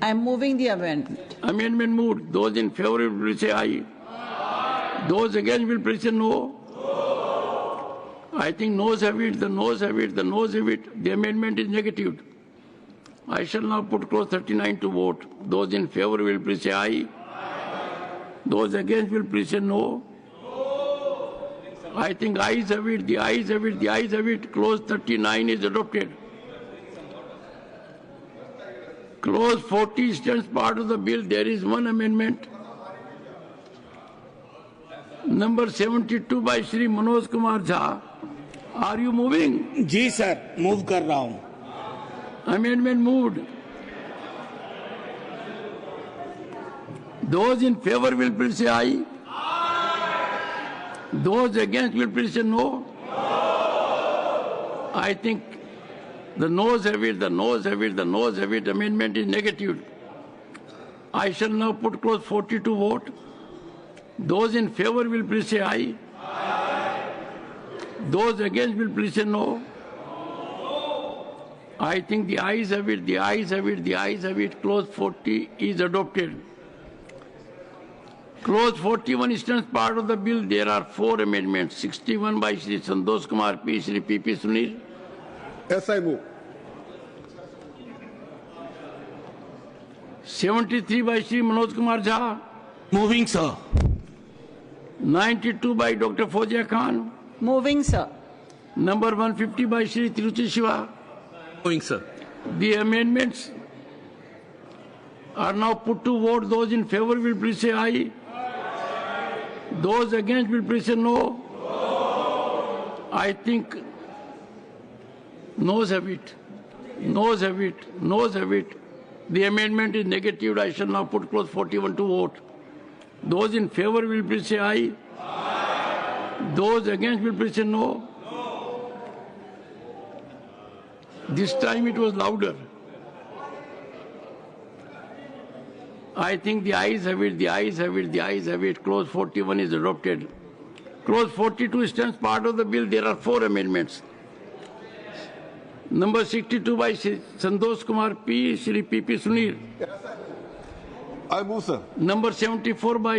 I'm moving the amendment. Amendment moved. Those in favor will please say aye. Those against will please say no. I think noes have it, the noes have it, the noes have it. The amendment is negatived. I shall now put clause 39 to vote. Those in favor will please say aye. Those against will please say no. I think ayes have it, the ayes have it, the ayes have it. Clause 39 is adopted. Clause 40 stands part of the bill. There is one amendment. Number 72 by Shri Manoj Kumar Jha. Are you moving? जी sir, move कर रहा हूँ. Amendment moved. Those in favor will please say aye. Those against will please say no. I think the noes have it, the noes have it, the noes have it. Amendment is negative. I shall now put clause 40 to vote. Those in favor will please say aye. Those against will please say no. I think the ayes have it, the ayes have it, the ayes have it. Clause 40 is adopted. Clause 41 stands part of the bill. There are 4 amendments. 61 by Shri Santosh Kumar P. Shri P.P. Sunil. Yes, I move. 73 by Shri Manoj Kumar Jha. Moving, sir. 92 by Dr. Fozia Khan. Moving, sir. Number 150 by Shri Tiruchi Shiva. Moving, sir. The amendments are now put to vote. Those in favor will please say aye. Those against will please say no. I think noes have it. Noes have it. Noes have it. The amendment is negative. I shall now put clause 41 to vote. Those in favor will please say aye. Those against will please say no. This time it was louder. I think the ayes have it, the ayes have it, the ayes have it. Clause 41 is adopted. Clause 42 stands part of the bill. There are 4 amendments. Number 62 by Shri Santosh Kumar P. Shri P.P. Sunil. I move, sir. Number 74 by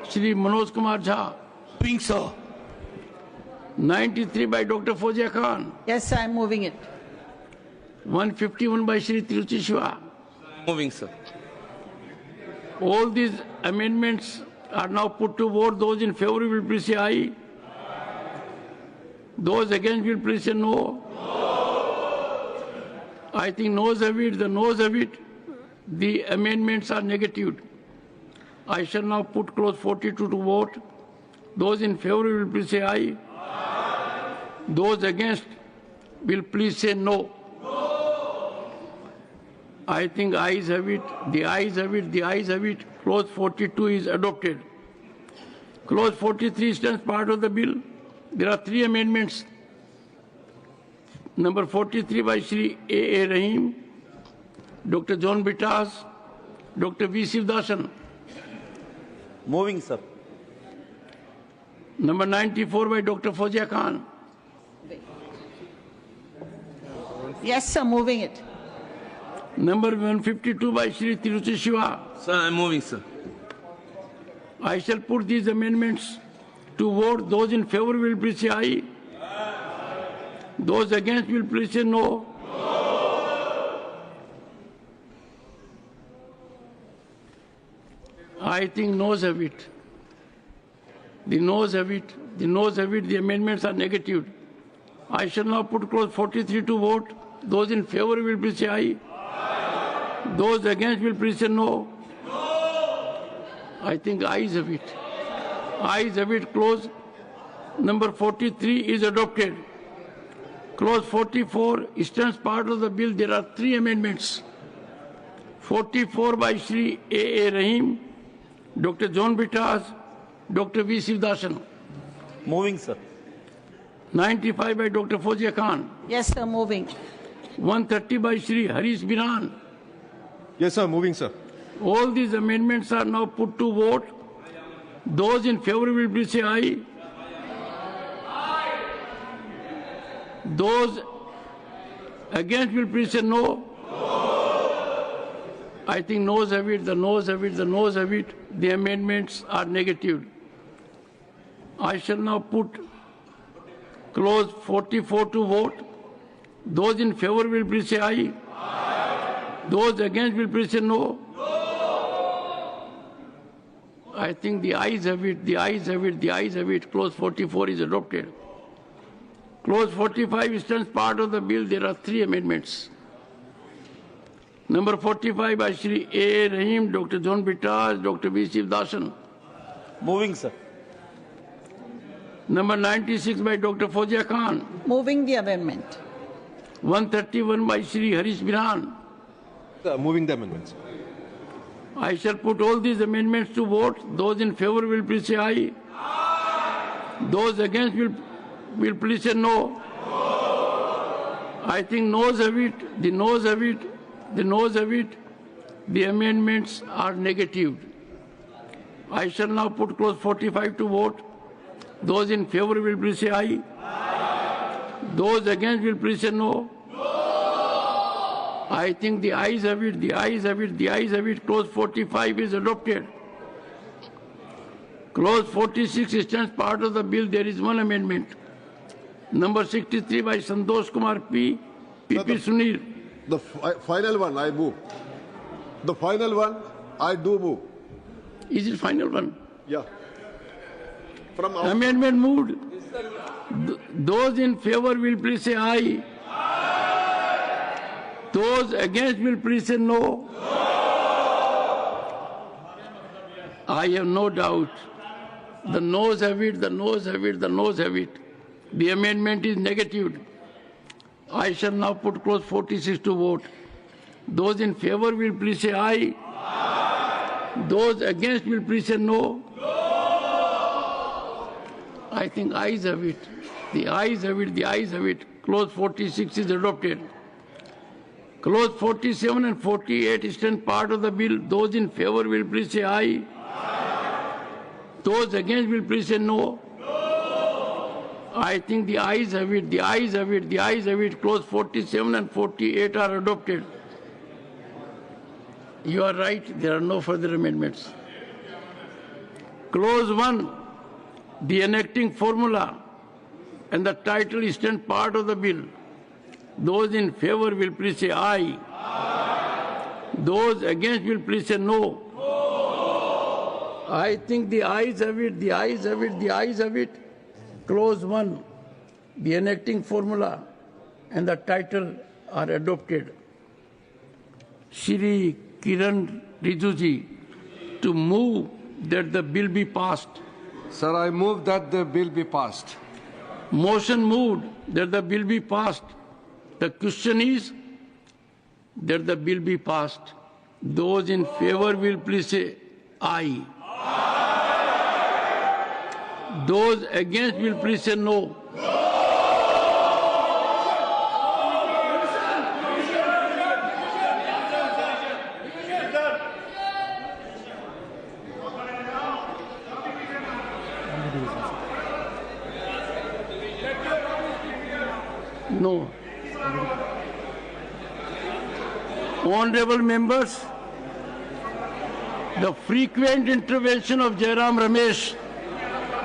Shri Manoj Kumar Jha. Moving, sir. 93 by Dr. Fozia Khan. Yes, I'm moving it. 151 by Shri Tiruchi Shiva. Moving, sir. All these amendments are now put to vote. Those in favor will please say aye. Those against will please say no. I think noes have it, the noes have it. The amendments are negative. I shall now put clause 42 to vote. Those in favor will please say aye. Those against will please say no. I think ayes have it, the ayes have it, the ayes have it. Clause 42 is adopted. Clause 43 stands part of the bill. There are 3 amendments. Number 43 by Shri A. Rahim, Dr. John Bitas, Dr. V. Sivdasan. Moving, sir. Number 94 by Dr. Fozia Khan. Yes, sir, moving it. Number 152 by Shri Tiruchi Shiva. Sir, I'm moving, sir. I shall put these amendments to vote. Those in favor will please say aye. Those against will please say no. I think noes have it. The noes have it. The noes have it. The amendments are negative. I shall now put clause 43 to vote. Those in favor will please say aye. Those against will please say no. I think ayes have it. Ayes have it. Clause number 43 is adopted. Clause 44 stands part of the bill. There are 3 amendments. 44 by Shri A. Rahim, Dr. John Bitas, Dr. V. Sivdasan. Moving, sir. 95 by Dr. Fozia Khan. Yes, sir, moving. 130 by Shri Harish Biran. Yes, sir. Moving, sir. All these amendments are now put to vote. Those in favor will please say aye. Those against will please say no. I think noes have it, the noes have it, the noes have it. The amendments are negative. I shall now put clause 44 to vote. Those in favor will please say aye. Those against will please say no. I think the ayes have it, the ayes have it, the ayes have it. Clause 44 is adopted. Clause 45 stands part of the bill. There are 3 amendments. Number 45 by Shri A. Rahim, Dr. John Bittas, Dr. V. Shivdasan. Moving, sir. Number 96 by Dr. Fozia Khan. Moving the amendment. 131 by Shri Harish Biran. Sir, moving the amendments. I shall put all these amendments to vote. Those in favor will please say aye. Those against will please say no. I think noes have it, the noes have it, the noes have it. The amendments are negative. I shall now put clause 45 to vote. Those in favor will please say aye. Those against will please say no. I think the ayes have it, the ayes have it, the ayes have it. Clause 45 is adopted. Clause 46 stands part of the bill. There is one amendment. Number 63 by Santosh Kumar P. P.P. Sunil. The final one, I move. The final one, I do move. Is it final one? Yeah. From Amendment moved. Those in favor will please say aye. Those against will please say no. I have no doubt. The noes have it, the noes have it, the noes have it. The amendment is negative. I shall now put clause 46 to vote. Those in favor will please say aye. Those against will please say no. I think ayes have it. The ayes have it, the ayes have it. Clause 46 is adopted. Clause 47 and 48 stand part of the bill. Those in favor will please say aye. Those against will please say no. I think the ayes have it, the ayes have it, the ayes have it. Clause 47 and 48 are adopted. You are right, there are no further amendments. Clause 1, the enacting formula and the title stand part of the bill. Those in favor will please say aye. Those against will please say no. I think the ayes have it, the ayes have it, the ayes have it. Clause 1, the enacting formula and the title are adopted. Shri Kiran Rijuji to move that the bill be passed. Sir, I move that the bill be passed. Motion moved that the bill be passed. The question is that the bill be passed. Those in favor will please say aye. Those against will please say no. No. Honorable members, the frequent intervention of Jairam Ramesh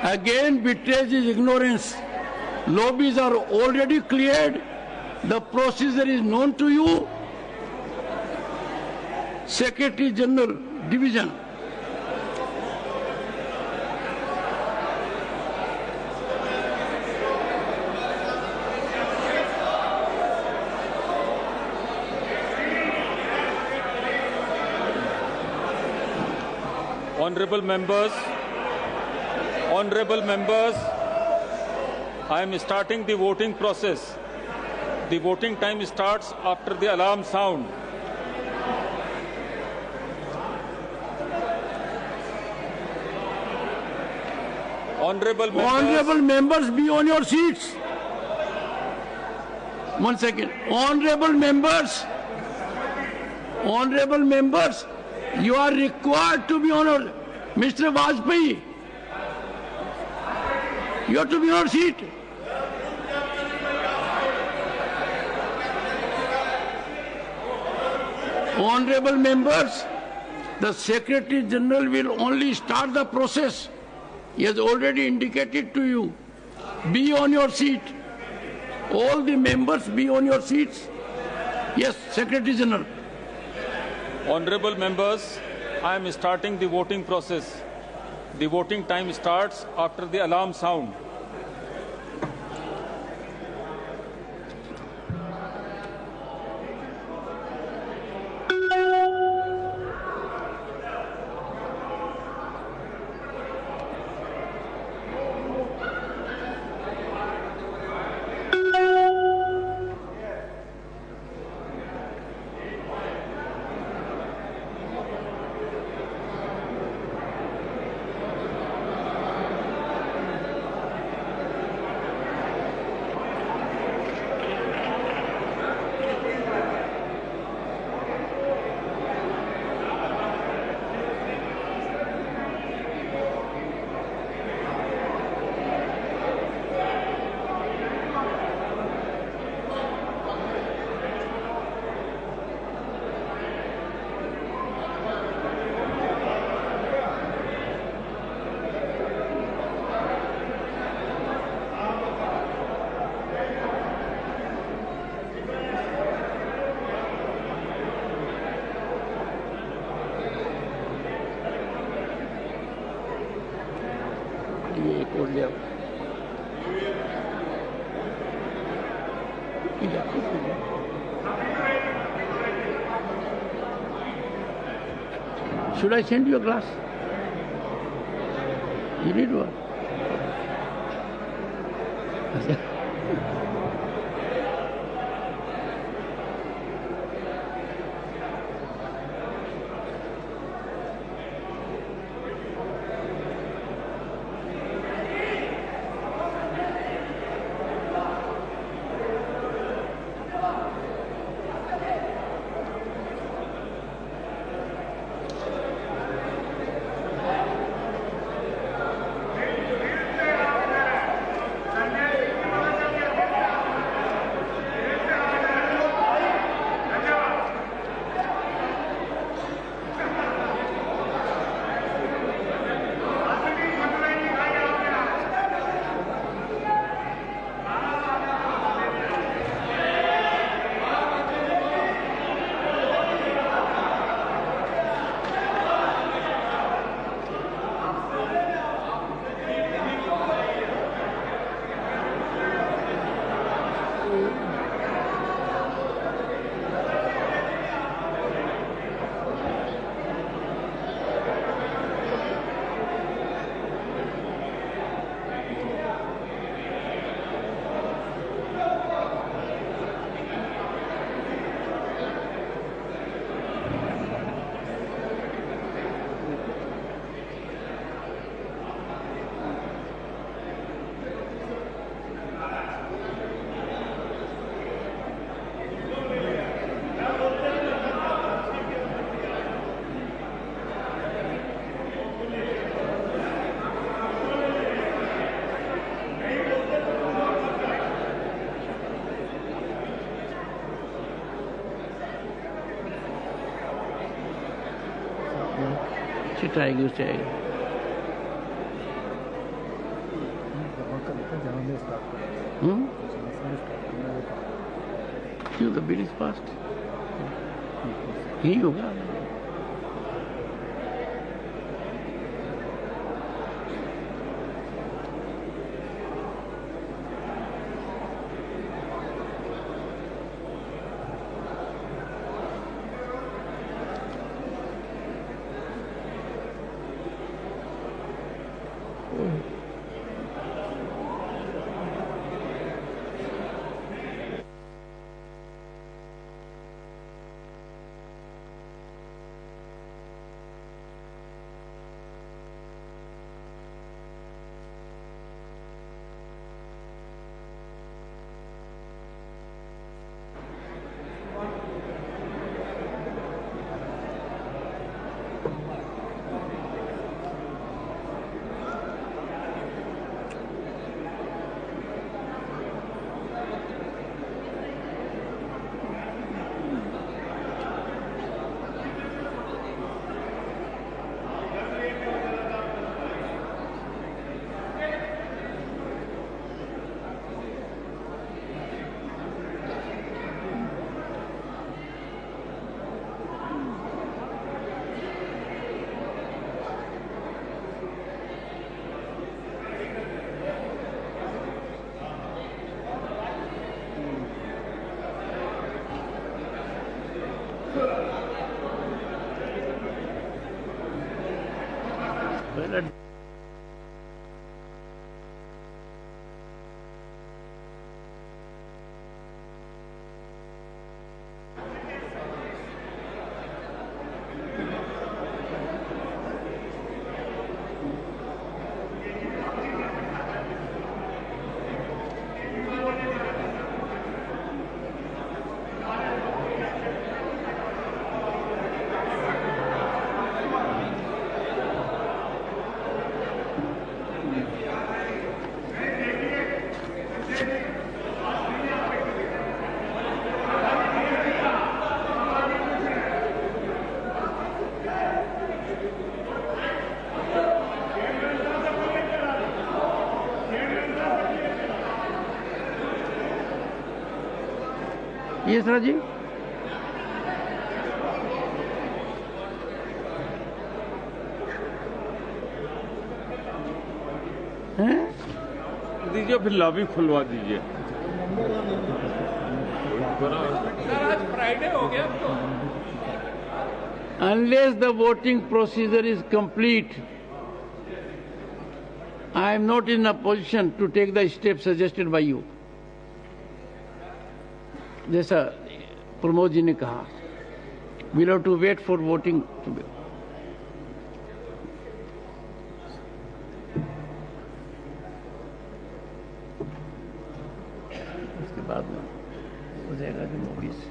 again betrays his ignorance. Lobbies are already cleared. The procedure is known to you. Secretary General, Division. Honorable members, I am starting the voting process. The voting time starts after the alarm sound. Honorable members, be on your seats. 1 second. Honorable members, You are required to be honored. Mr. Vajpayee, you have to be on your seat. Honorable members, the Secretary General will only start the process. He has already indicated to you. Be on your seat. All the members be on your seats. Yes, Secretary General. Honorable members, I am starting the voting process. The voting time starts after the alarm sound. ये खोल लिया Should I send you a glass? You need one. चिटाएगी उससे आएगी क्यों the bill is passed यही होगा Yes, Rajiv? दीजिए फिर लॉबी खुलवा दीजिए. सर आज फ्राइडे हो गया अब तो. Unless the voting procedure is complete, I am not in a position to take the steps suggested by you. जैसा प्रमोद जी ने कहा, we'll have to wait for voting to be. उसके बाद में हो जाएगा जो ऑफिस.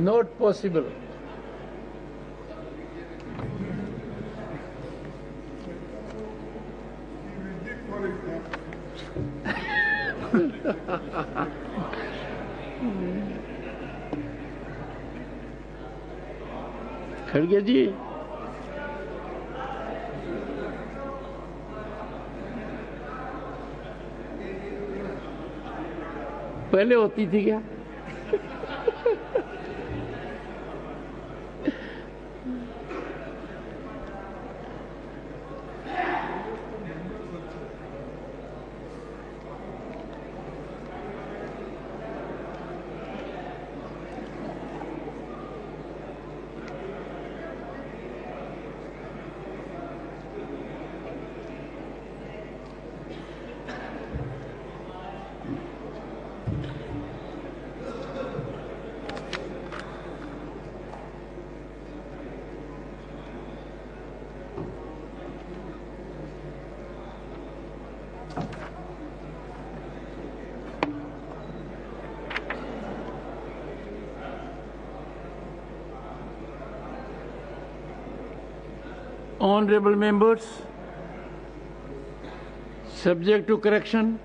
Not possible. खड़गे जी, पहले होती थी क्या? Honorable members, subject to correction,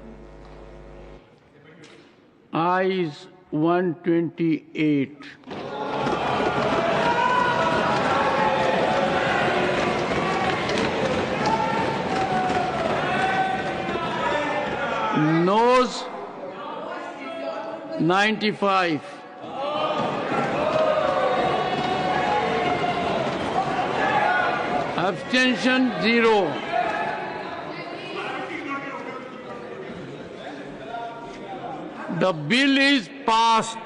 ayes 128. Noes 95. Abstention 0. The bill is passed.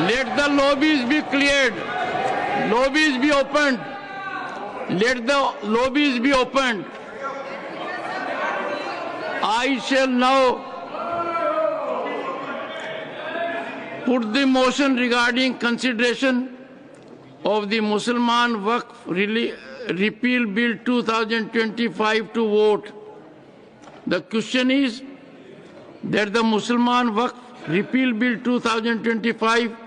Let the lobbies be cleared. Lobbies be opened. Let the lobbies be opened. I shall now put the motion regarding consideration of the Mussalman Waqf Repeal Bill 2025 to vote. The question is that the Mussalman Waqf Repeal Bill 2025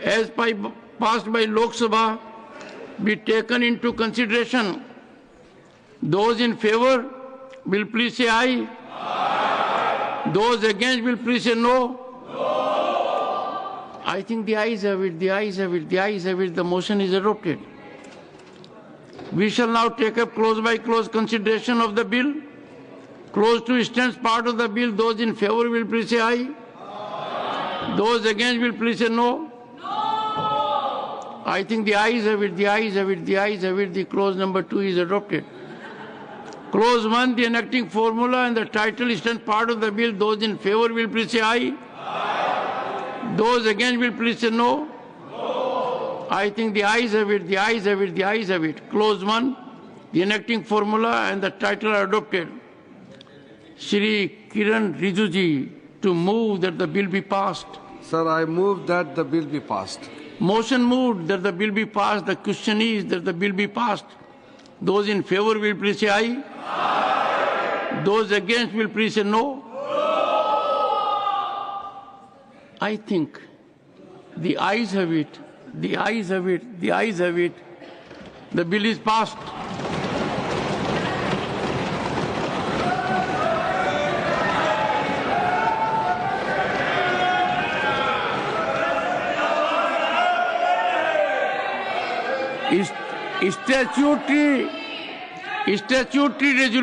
as passed by Lok Sabha be taken into consideration. Those in favor will please say aye. Those against will please say no. I think the ayes have it, the ayes have it, the ayes have it. The motion is adopted. We shall now take up clause by clause consideration of the bill. Clause 2 stands part of the bill. Those in favor will please say aye. Those against will please say no. I think the ayes have it, the ayes have it, the ayes have it. The clause number 2 is adopted. Clause 1, the enacting formula and the title stands part of the bill. Those in favor will please say aye. Those against will please say no. I think the ayes have it, the ayes have it, the ayes have it. Clause 1, the enacting formula and the title are adopted. Shri Kiran Rijuji to move that the bill be passed. Sir, I move that the bill be passed. Motion moved that the bill be passed. The question is that the bill be passed. Those in favor will please say aye. Those against will please say no. I think the ayes have it, the ayes have it, the ayes have it. The bill is passed. Statutory resolution